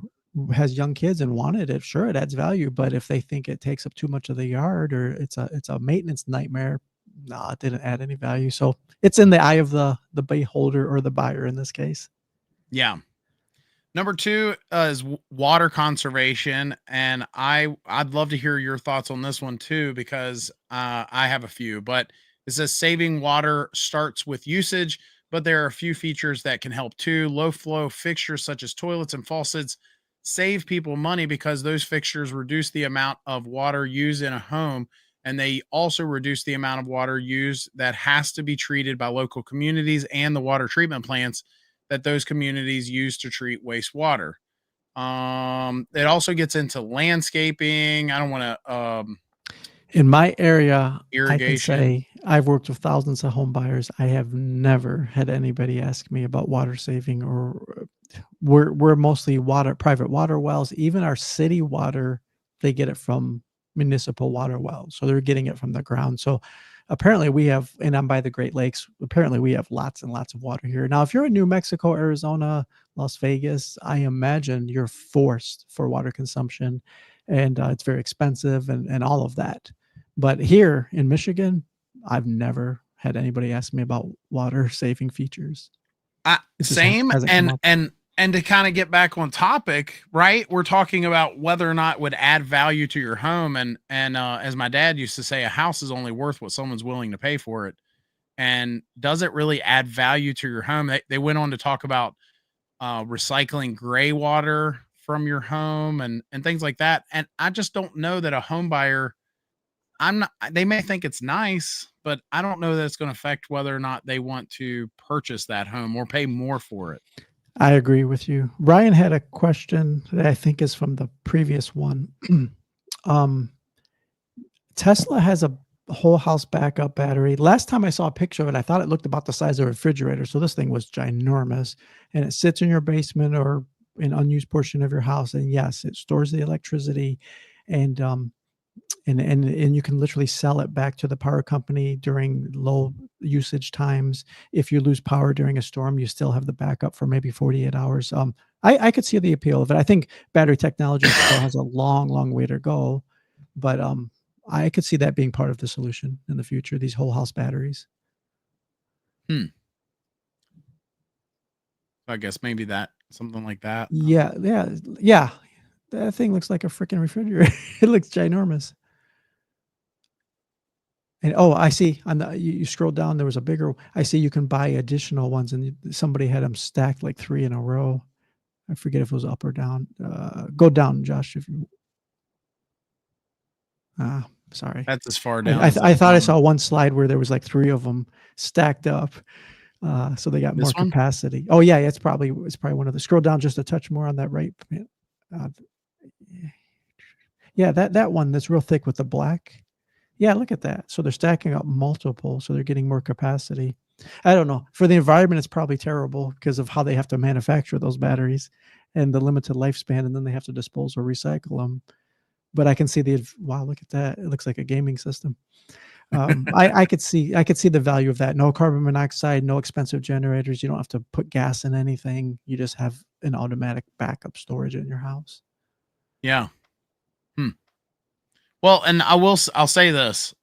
has young kids and wanted it, sure, it adds value, but if they think it takes up too much of the yard or it's a maintenance nightmare, no, it didn't add any value. So it's in the eye of the beholder or the buyer in this case. Yeah. Number two is water conservation, and I'd love to hear your thoughts on this one too because I have a few. But it says saving water starts with usage, but there are a few features that can help too. Low flow fixtures such as toilets and faucets save people money because those fixtures reduce the amount of water used in a home, and they also reduce the amount of water used that has to be treated by local communities and the water treatment plants that those communities use to treat wastewater. It also gets into landscaping. I don't want to In my area, I can irrigation. say I've worked with thousands of home buyers. I have never had anybody ask me about water saving or we're mostly private water wells. Even our city water, they get it from municipal water wells. So they're getting it from the ground. So apparently we have, and I'm by the Great Lakes, apparently we have lots and lots of water here. Now, if you're in New Mexico, Arizona, Las Vegas, I imagine you're forced for water consumption and it's very expensive and all of that. But here in Michigan, I've never had anybody ask me about water saving features. It just Same hasn't come up. and to kind of get back on topic, right? We're talking about whether or not it would add value to your home, and as my dad used to say, a house is only worth what someone's willing to pay for it. And does it really add value to your home? They went on to talk about recycling gray water from your home and things like that. And I just don't know that a home buyer, I'm not, they may think it's nice, but I don't know that it's going to affect whether or not they want to purchase that home or pay more for it. I agree with you. Ryan had a question that I think is from the previous one. um, Tesla has a whole house backup battery. Last time I saw a picture of it, I thought it looked about the size of a refrigerator. So this thing was ginormous, and it sits in your basement or an unused portion of your house. And yes, it stores the electricity. And and you can literally sell it back to the power company during low usage times. If you lose power during a storm, you still have the backup for maybe 48 hours. I could see the appeal of it. I think battery technology still has a long way to go, but I could see that being part of the solution in the future, these whole house batteries. I guess maybe something like that. Yeah. That thing looks like a freaking refrigerator. It looks ginormous. And I see on you scroll down, there was a bigger. I see you can buy additional ones, and somebody had them stacked like 3 in a row. I forget if it was up or down. Go down, Josh, if you. Sorry. That's as far down. I thought I saw one slide where there was like 3 of them stacked up. So they got more capacity. Oh yeah, it's probably one of the. Scroll down just a touch more on that right. Yeah, that one that's real thick with the black. Yeah, look at that. So they're stacking up multiple, so they're getting more capacity. I don't know. For the environment, it's probably terrible because of how they have to manufacture those batteries and the limited lifespan, and then they have to dispose or recycle them. But I can see wow, look at that. It looks like a gaming system. I could see the value of that. No carbon monoxide, no expensive generators. You don't have to put gas in anything. You just have an automatic backup storage in your house. Yeah. Well, and I'll say this: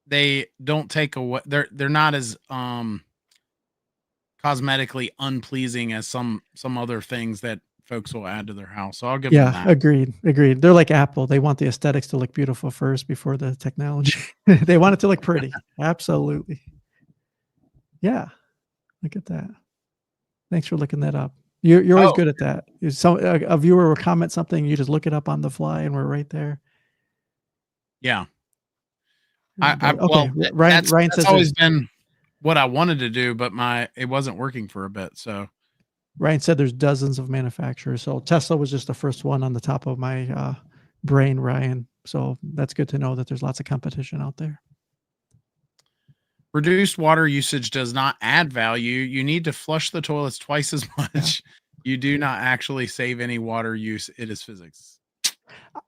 they don't take away. They're not as cosmetically unpleasing as some other things that folks will add to their house. So I'll give them that. Agreed. They're like Apple. They want the aesthetics to look beautiful first before the technology. They want it to look pretty. Absolutely. Yeah. Look at that. Thanks for looking that up. You're always good at that. So a viewer will comment something, you just look it up on the fly, and we're right there. Yeah. Ryan says that's always been what I wanted to do, but it wasn't working for a bit. So Ryan said there's dozens of manufacturers. So Tesla was just the first one on the top of my brain, Ryan. So that's good to know that there's lots of competition out there. Reduced water usage does not add value. You need to flush the toilets twice as much. You do not actually save any water use. It is physics.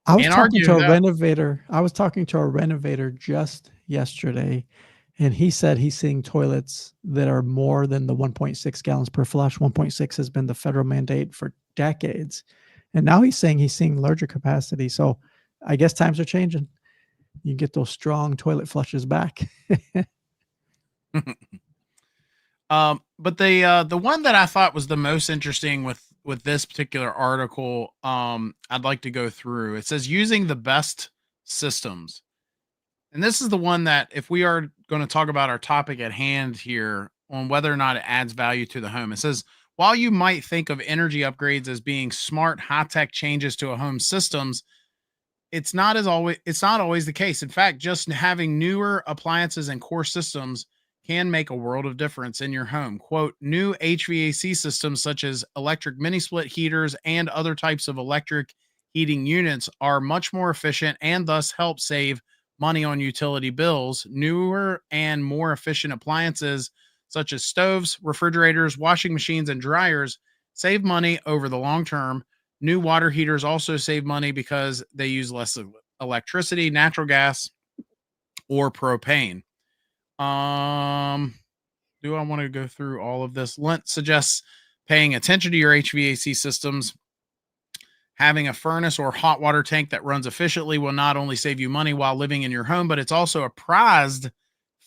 I was talking to a renovator just yesterday, and he said he's seeing toilets that are more than the 1.6 gallons per flush. 1.6 has been the federal mandate for decades. And now he's saying he's seeing larger capacity. So I guess times are changing. You get those strong toilet flushes back. But the one that I thought was the most interesting with this particular article, I'd like to go through. It says using the best systems. And this is the one that, if we are going to talk about our topic at hand here on whether or not it adds value to the home, it says, while you might think of energy upgrades as being smart, high-tech changes to a home's systems, it's not always the case. In fact, just having newer appliances and core systems can make a world of difference in your home. Quote, new HVAC systems such as electric mini split heaters and other types of electric heating units are much more efficient and thus help save money on utility bills. Newer and more efficient appliances such as stoves, refrigerators, washing machines, and dryers save money over the long term. New water heaters also save money because they use less electricity, natural gas, or propane. Do I want to go through all of this? Lent suggests paying attention to your HVAC systems. Having a furnace or hot water tank that runs efficiently will not only save you money while living in your home, but it's also a prized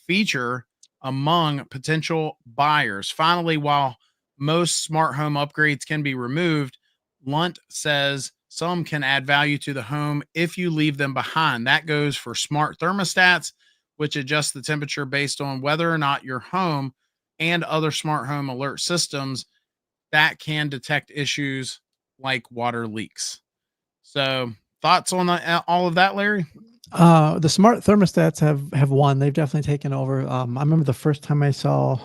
feature among potential buyers. Finally, while most smart home upgrades can be removed, Lunt says some can add value to the home if you leave them behind. That goes for smart thermostats, which adjust the temperature based on whether or not your home, and other smart home alert systems that can detect issues like water leaks. So thoughts on all of that, Larry? The smart thermostats have won. They've definitely taken over. I remember the first time I saw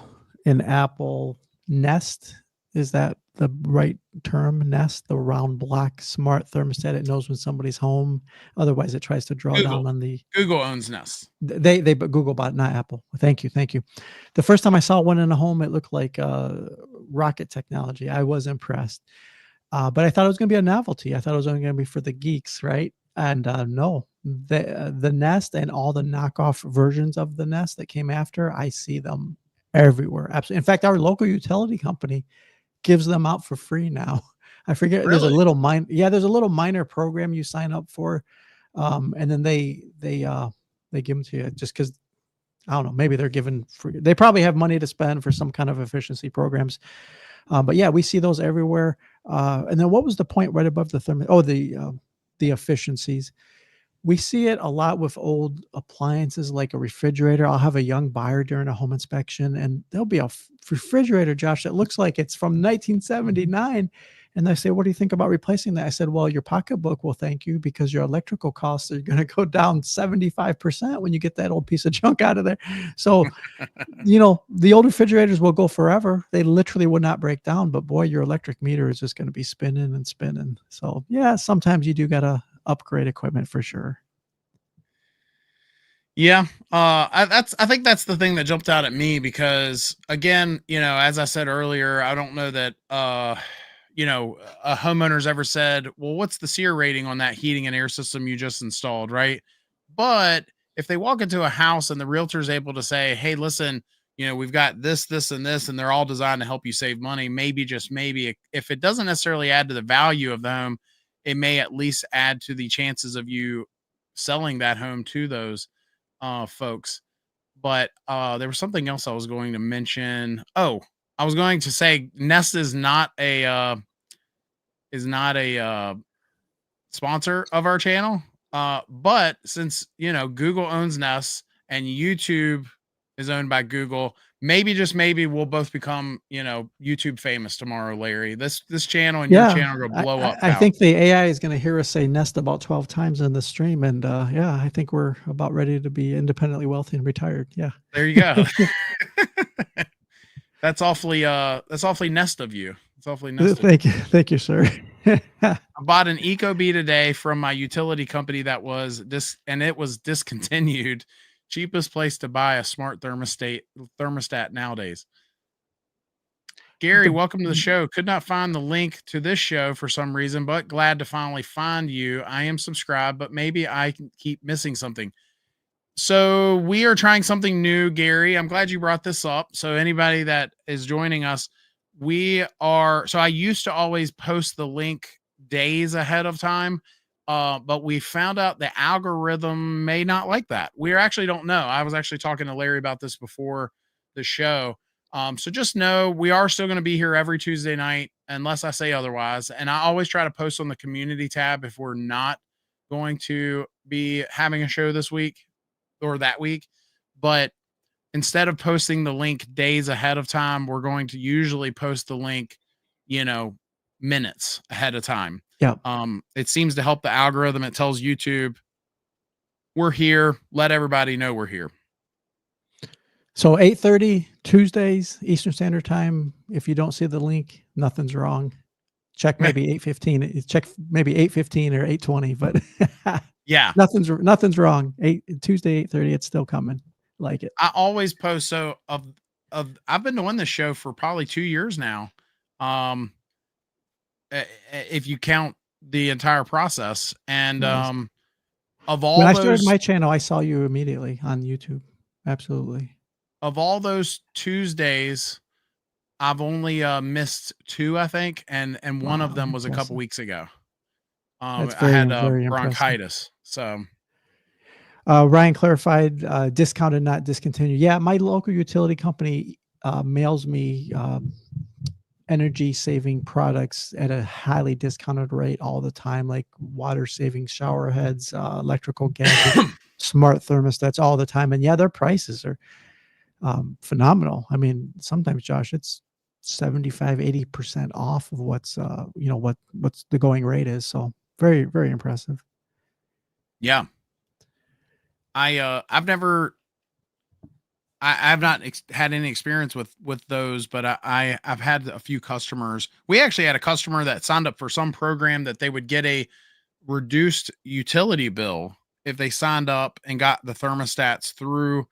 an Apple Nest. Is that the right term? Nest, the round black smart thermostat. It knows when somebody's home. Otherwise, it tries to draw down on the. Google owns Nest. But Google bought, not Apple. Thank you. The first time I saw one in a home, it looked like rocket technology. I was impressed, but I thought it was going to be a novelty. I thought it was only going to be for the geeks, right? And no, the Nest and all the knockoff versions of the Nest that came after, I see them everywhere. Absolutely. In fact, our local utility company gives them out for free now. I forget. There's a Really? little there's a little minor program you sign up for, and then they give them to you just because I don't know. Maybe they're given free. They probably have money to spend for some kind of efficiency programs. But yeah, we see those everywhere. And then what was the point right above the thermos? Oh, the efficiencies. We see it a lot with old appliances like a refrigerator. I'll have a young buyer during a home inspection, and there'll be a refrigerator, Josh, that looks like it's from 1979. And they say, "What do you think about replacing that?" I said, "Well, your pocketbook will thank you because your electrical costs are going to go down 75% when you get that old piece of junk out of there." So, the old refrigerators will go forever. They literally would not break down, but boy, your electric meter is just going to be spinning and spinning. So, yeah, sometimes you do got to upgrade equipment for sure. Yeah. I think that's the thing that jumped out at me because again, as I said earlier, I don't know that, a homeowner's ever said, well, what's the SEER rating on that heating and air system you just installed? Right. But if they walk into a house and the realtor is able to say, hey, listen, we've got this, and this, and they're all designed to help you save money. Maybe, just maybe, if it doesn't necessarily add to the value of the home, it may at least add to the chances of you selling that home to those folks. But there was something else I was going to mention. Oh, I was going to say Nest is not a sponsor of our channel. But since Google owns Nest and YouTube is owned by Google, maybe, just maybe, we'll both become YouTube famous tomorrow, Larry. This channel and your Yeah, channel are gonna blow up, I pal. think the AI is going to hear us say Nest about 12 times in the stream, and yeah, I think we're about ready to be independently wealthy and retired. Yeah. There you go. That's awfully Nest of you. It's awfully Nest of you. Thank you, sir. I bought an Ecobee today from my utility company that was it was discontinued. Cheapest place to buy a smart thermostat nowadays. Gary, The- welcome to the show. Could not find the link to this show for some reason, but glad to finally find you. I am subscribed, but maybe I can keep missing something. So we are trying something new, Gary. I'm glad you brought this up. So anybody that is joining us, I used to always post the link days ahead of time. But we found out the algorithm may not like that. We actually don't know. I was actually talking to Larry about this before the show. So just know we are still going to be here every Tuesday night, unless I say otherwise. And I always try to post on the community tab if we're not going to be having a show this week or that week. But instead of posting the link days ahead of time, we're going to usually post the link, minutes ahead of time. yeah. It seems to help the algorithm. It tells YouTube we're here. Let everybody know we're here. So 8:30 Tuesdays Eastern Standard Time. If you don't see the link, nothing's wrong. Check maybe 8:15. Check maybe 8:15 or 8:20. But Yeah, nothing's wrong. Tuesday 8:30. It's still coming. Like it. I always post. So I've been doing this show for probably 2 years now. If you count the entire process, and Nice. of When all I started those my channel, I saw you immediately on YouTube. Absolutely. of all those Tuesdays, I've only missed 2, I think, and one of Wow, them was a couple impressive. weeks ago. That's I had very impressive. bronchitis, so Ryan clarified, discounted, not discontinued. Yeah, my local utility company mails me energy saving products at a highly discounted rate all the time, like water saving shower heads, electrical gadgets, smart thermostats all the time. And yeah, their prices are phenomenal. I mean, sometimes, Josh, it's 75-80% off of what's what's the going rate is. So very, very impressive. yeah. I've never I've not had any experience with those, but I've had a few customers. We actually had a customer that signed up for some program that they would get a reduced utility bill if they signed up and got the thermostats through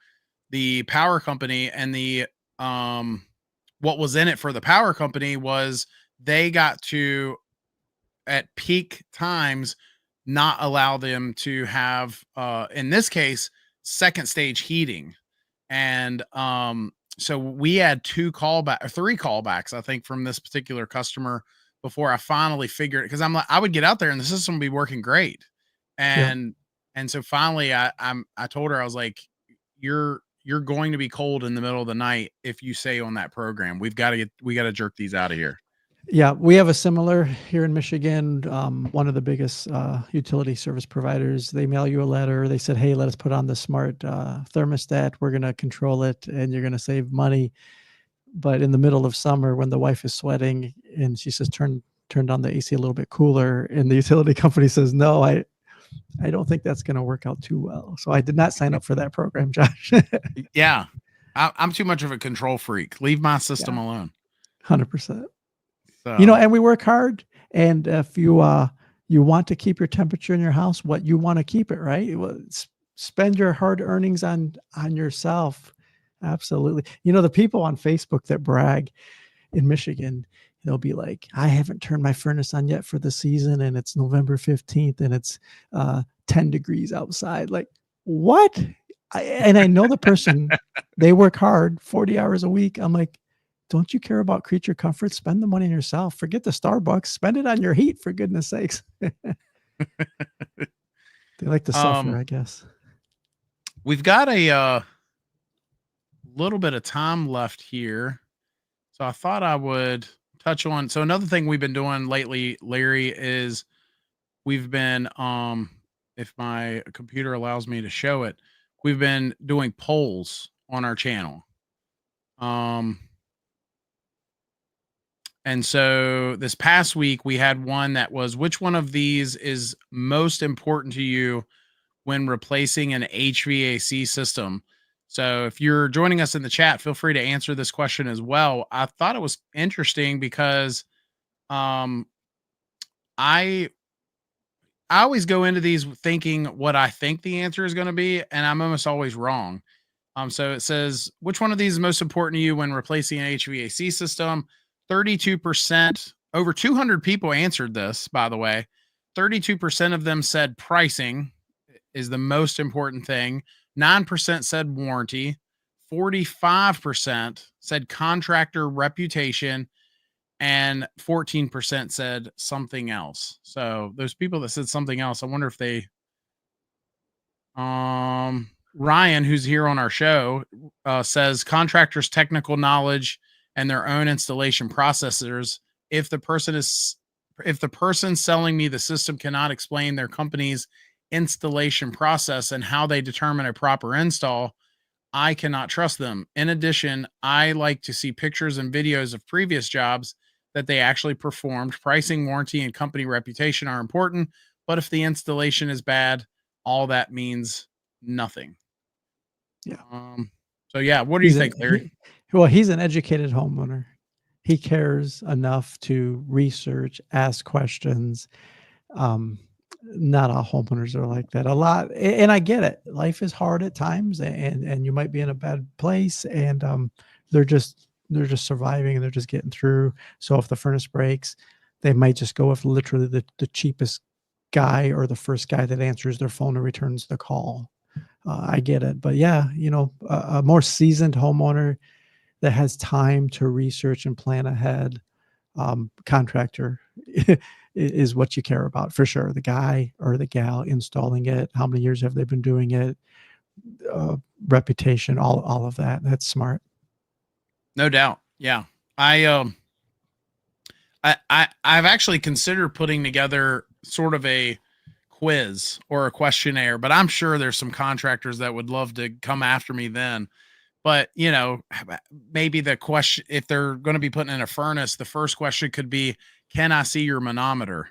the power company. And the what was in it for the power company was they got to, at peak times, not allow them to have, in this case, second stage heating. And so we had 3 callbacks, I think, from this particular customer before I finally figured it. Because I'm like, I would get out there and the system would be working great. Yeah. And so finally I told her, I was like, you're going to be cold in the middle of the night if you stay on that program. We got to jerk these out of here. Yeah, we have a similar here in Michigan. One of the biggest utility service providers, they mail you a letter. They said, hey, let us put on the smart thermostat. We're going to control it and you're going to save money. But in the middle of summer, when the wife is sweating and she says, turn on the AC a little bit cooler, and the utility company says, no, I don't think that's going to work out too well. So I did not sign up for that program, Josh. Yeah. I'm too much of a control freak. Leave my system alone. 100%. So, And we work hard. And if you want to keep your temperature in your house, what you want to keep it, right? Spend your hard earnings on yourself. Absolutely. The people on Facebook that brag in Michigan, they'll be like, I haven't turned my furnace on yet for the season, and it's November 15th and it's 10 degrees outside. Like, what? I know the person, they work hard 40 hours a week. I'm like, don't you care about creature comfort? Spend the money on yourself. Forget the Starbucks. Spend it on your heat, for goodness sakes. They like to suffer, I guess. We've got a little bit of time left here. So I thought I would touch on. So another thing we've been doing lately, Larry, is we've been, if my computer allows me to show it, we've been doing polls on our channel. And so this past week we had one that was, which one of these is most important to you when replacing an HVAC system? So if you're joining us in the chat, feel free to answer this question as well. I thought it was interesting because I always go into these thinking what I think the answer is going to be, and I'm almost always wrong. So it says, which one of these is most important to you when replacing an HVAC system? 32%, over 200 people answered this, by the way. 32% of them said pricing is the most important thing. 9% said warranty. 45% said contractor reputation. And 14% said something else. So those people that said something else, I wonder if they, Ryan, who's here on our show, says contractors' technical knowledge and their own installation processors. If the person selling me the system cannot explain their company's installation process and how they determine a proper install, I cannot trust them. In addition, I like to see pictures and videos of previous jobs that they actually performed. Pricing, warranty, and company reputation are important, but if the installation is bad, all that means nothing. Yeah. So yeah, what do you think, Larry? He's an educated homeowner. He cares enough to research, ask questions. Not all homeowners are like that. A lot, and I get it. Life is hard at times, and you might be in a bad place, and they're just surviving and they're just getting through. So if the furnace breaks, they might just go with literally the cheapest guy or the first guy that answers their phone and returns the call. I get it, but yeah, a more seasoned homeowner that has time to research and plan ahead, contractor is what you care about for sure. The guy or the gal installing it, how many years have they been doing it, reputation, all of that. That's smart. No doubt. Yeah. I've actually considered putting together sort of a quiz or a questionnaire, but I'm sure there's some contractors that would love to come after me then. But, maybe the question, if they're going to be putting in a furnace, the first question could be, can I see your manometer?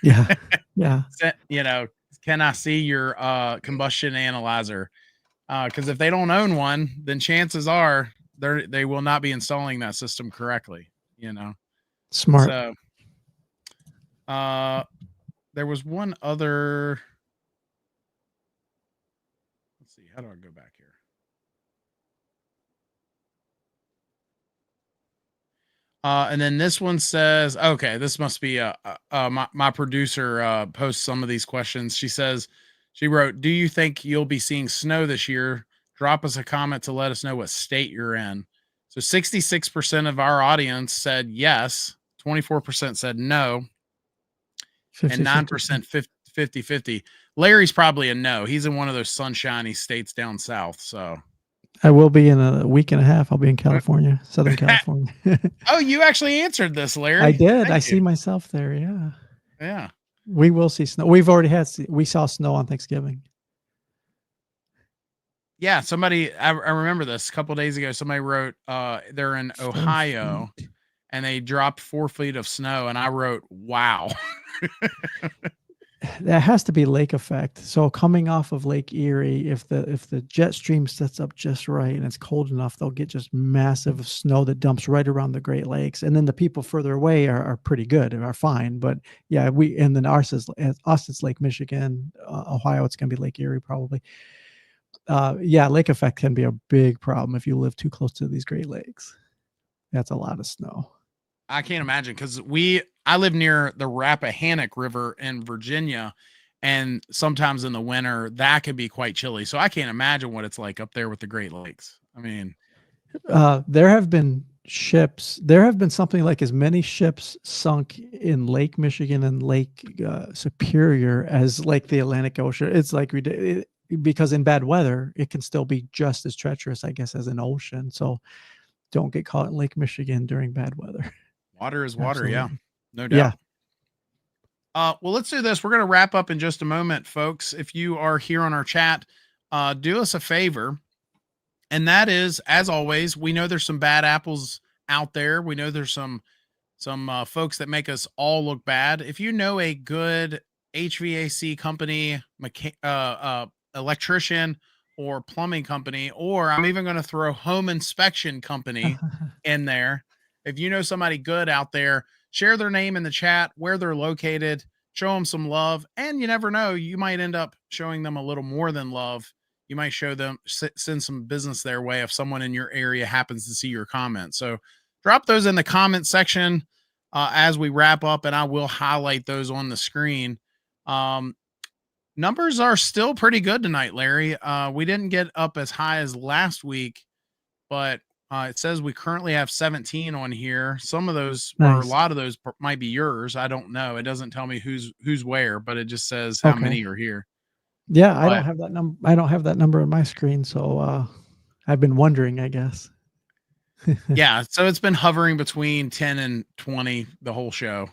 Yeah. Yeah. Can I see your combustion analyzer? Because if they don't own one, then chances are they will not be installing that system correctly. Smart. So, there was one other. Let's see. How do I go back here? And then this one says, okay, this must be my producer posts some of these questions. She wrote, "Do you think you'll be seeing snow this year? Drop us a comment to let us know what state you're in." So 66% of our audience said yes, 24% said no, and 50-50. 9% 50-50. Larry's probably a no. He's in one of those sunshiny states down south. So I will be in a week and a half. I'll be in California, Southern California. oh, you actually answered this, Larry. I did. Thank I you. see myself there. Yeah. Yeah. We will see snow. We've already we saw snow on Thanksgiving. Yeah, I remember this a couple of days ago. Somebody wrote, they're in Ohio, and they dropped 4 feet of snow, and I wrote, "Wow." That has to be lake effect. So coming off of Lake Erie, if the jet stream sets up just right and it's cold enough, they'll get just massive snow that dumps right around the Great Lakes. And then the people further away are pretty good and are fine. But yeah, and then Austin's Lake Michigan, Ohio, it's going to be Lake Erie probably. Yeah, lake effect can be a big problem if you live too close to these Great Lakes. That's a lot of snow. I can't imagine, because I live near the Rappahannock River in Virginia, and sometimes in the winter that could be quite chilly. So I can't imagine what it's like up there with the Great Lakes. I mean, there have been something like as many ships sunk in Lake Michigan and Lake Superior as like the Atlantic Ocean. It's like because in bad weather, it can still be just as treacherous, I guess, as an ocean. So don't get caught in Lake Michigan during bad weather. Water is water. Absolutely. Yeah, no doubt. Yeah. Well, let's do this. We're going to wrap up in just a moment, folks. If you are here on our chat, do us a favor. And that is, as always, we know there's some bad apples out there. We know there's some folks that make us all look bad. If you know a good HVAC company, electrician, or plumbing company, or I'm even going to throw home inspection company in there. If you know somebody good out there, share their name in the chat, where they're located, show them some love. And you never know, you might end up showing them a little more than love. You might send some business their way if someone in your area happens to see your comment. So drop those in the comment section as we wrap up, and I will highlight those on the screen. Numbers are still pretty good tonight, Larry. We didn't get up as high as last week, but it says we currently have 17 on here. Some of those, or a lot of those, might be yours. I don't know. It doesn't tell me who's where, but it just says how many are here. Yeah, I don't have that number. I don't have that number on my screen, so I've been wondering, I guess. Yeah, so it's been hovering between 10 and 20 the whole show.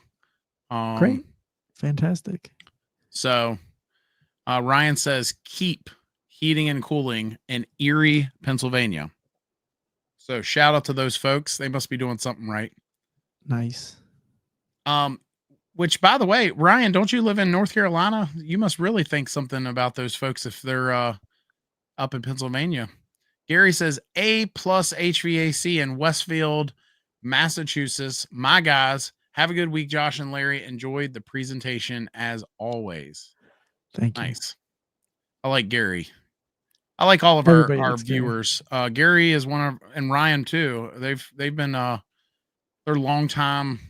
Great, fantastic. So Ryan says keep heating and cooling in Erie, Pennsylvania. So shout out to those folks. They must be doing something right. Nice. Which, by the way, Ryan, don't you live in North Carolina? You must really think something about those folks if they're up in Pennsylvania. Gary says A+ HVAC in Westfield, Massachusetts. My guys, have a good week. Josh and Larry enjoyed the presentation as always. Thank you. Nice. I like Gary. I like all of our viewers. Gary is one of, and Ryan too. They've been they're longtime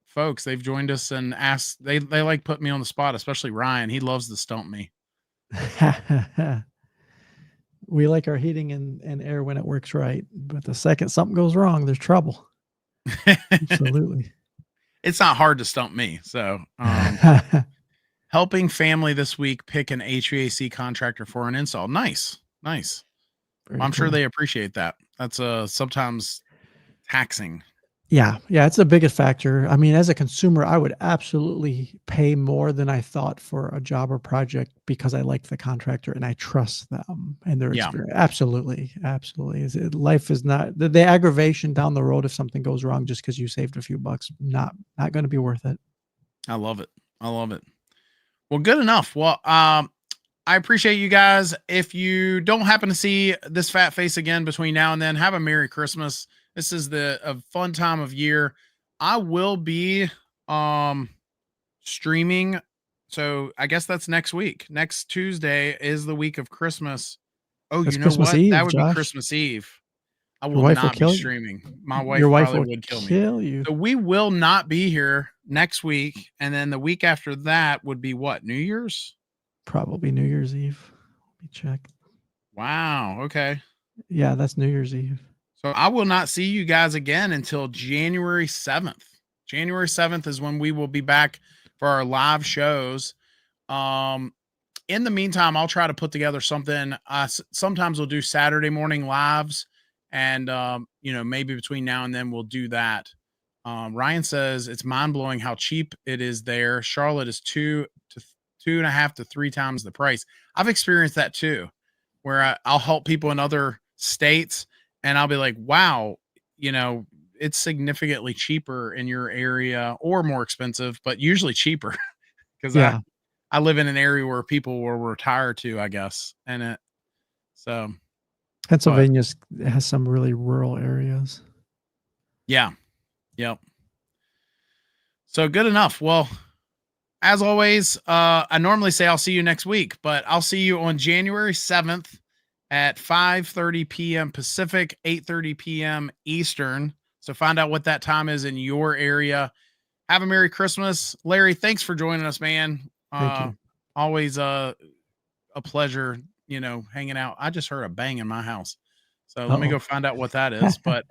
folks. They've joined us and asked. They like put me on the spot, especially Ryan. He loves to stump me. We like our heating and air when it works right, but the second something goes wrong, there's trouble. Absolutely. It's not hard to stump me. So helping family this week pick an HVAC contractor for an install. Nice. I'm sure they appreciate that. That's sometimes taxing. Yeah, it's the biggest factor. I mean, as a consumer, I would absolutely pay more than I thought for a job or project because I liked the contractor and I trust them and their experience. Absolutely. Life is not the aggravation down the road if something goes wrong just because you saved a few bucks. Not going to be worth it. I love it. Well, good enough. Well, I appreciate you guys. If you don't happen to see this fat face again between now and then, have a Merry Christmas. This is a fun time of year. I will be streaming. So I guess that's next week. Next Tuesday is the week of Christmas. Oh, that's you know Christmas what? Eve, that would Josh. be Christmas Eve. I Your will wife will not be kill you. streaming. My wife Your wife probably will would kill me. kill you. So we will not be here next week. And then the week after that would be what? New Year's? Probably New Year's Eve. Let me check. Wow. Okay. Yeah, that's New Year's Eve. So I will not see you guys again until January 7th. January 7th is when we will be back for our live shows. In the meantime, I'll try to put together something. Sometimes we'll do Saturday morning lives, and maybe between now and then we'll do that. Ryan says it's mind blowing how cheap it is there. Charlotte is 2.5 to 3 times the price. I've experienced that too, where I'll help people in other states, and I'll be like, wow, it's significantly cheaper in your area, or more expensive, but usually cheaper because I live in an area where people will retire to, I guess. And Pennsylvania has some really rural areas. Yeah. Yep. So good enough. Well, as always, I normally say I'll see you next week, but I'll see you on January 7th at 5:30 p.m. Pacific, 8:30 p.m. Eastern. So find out what that time is in your area. Have a Merry Christmas. Larry, thanks for joining us, man. Thank you. Always a pleasure, hanging out. I just heard a bang in my house. So let me go find out what that is. But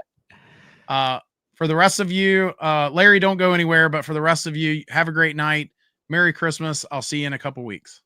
for the rest of you, Larry, don't go anywhere. But for the rest of you, have a great night. Merry Christmas. I'll see you in a couple weeks.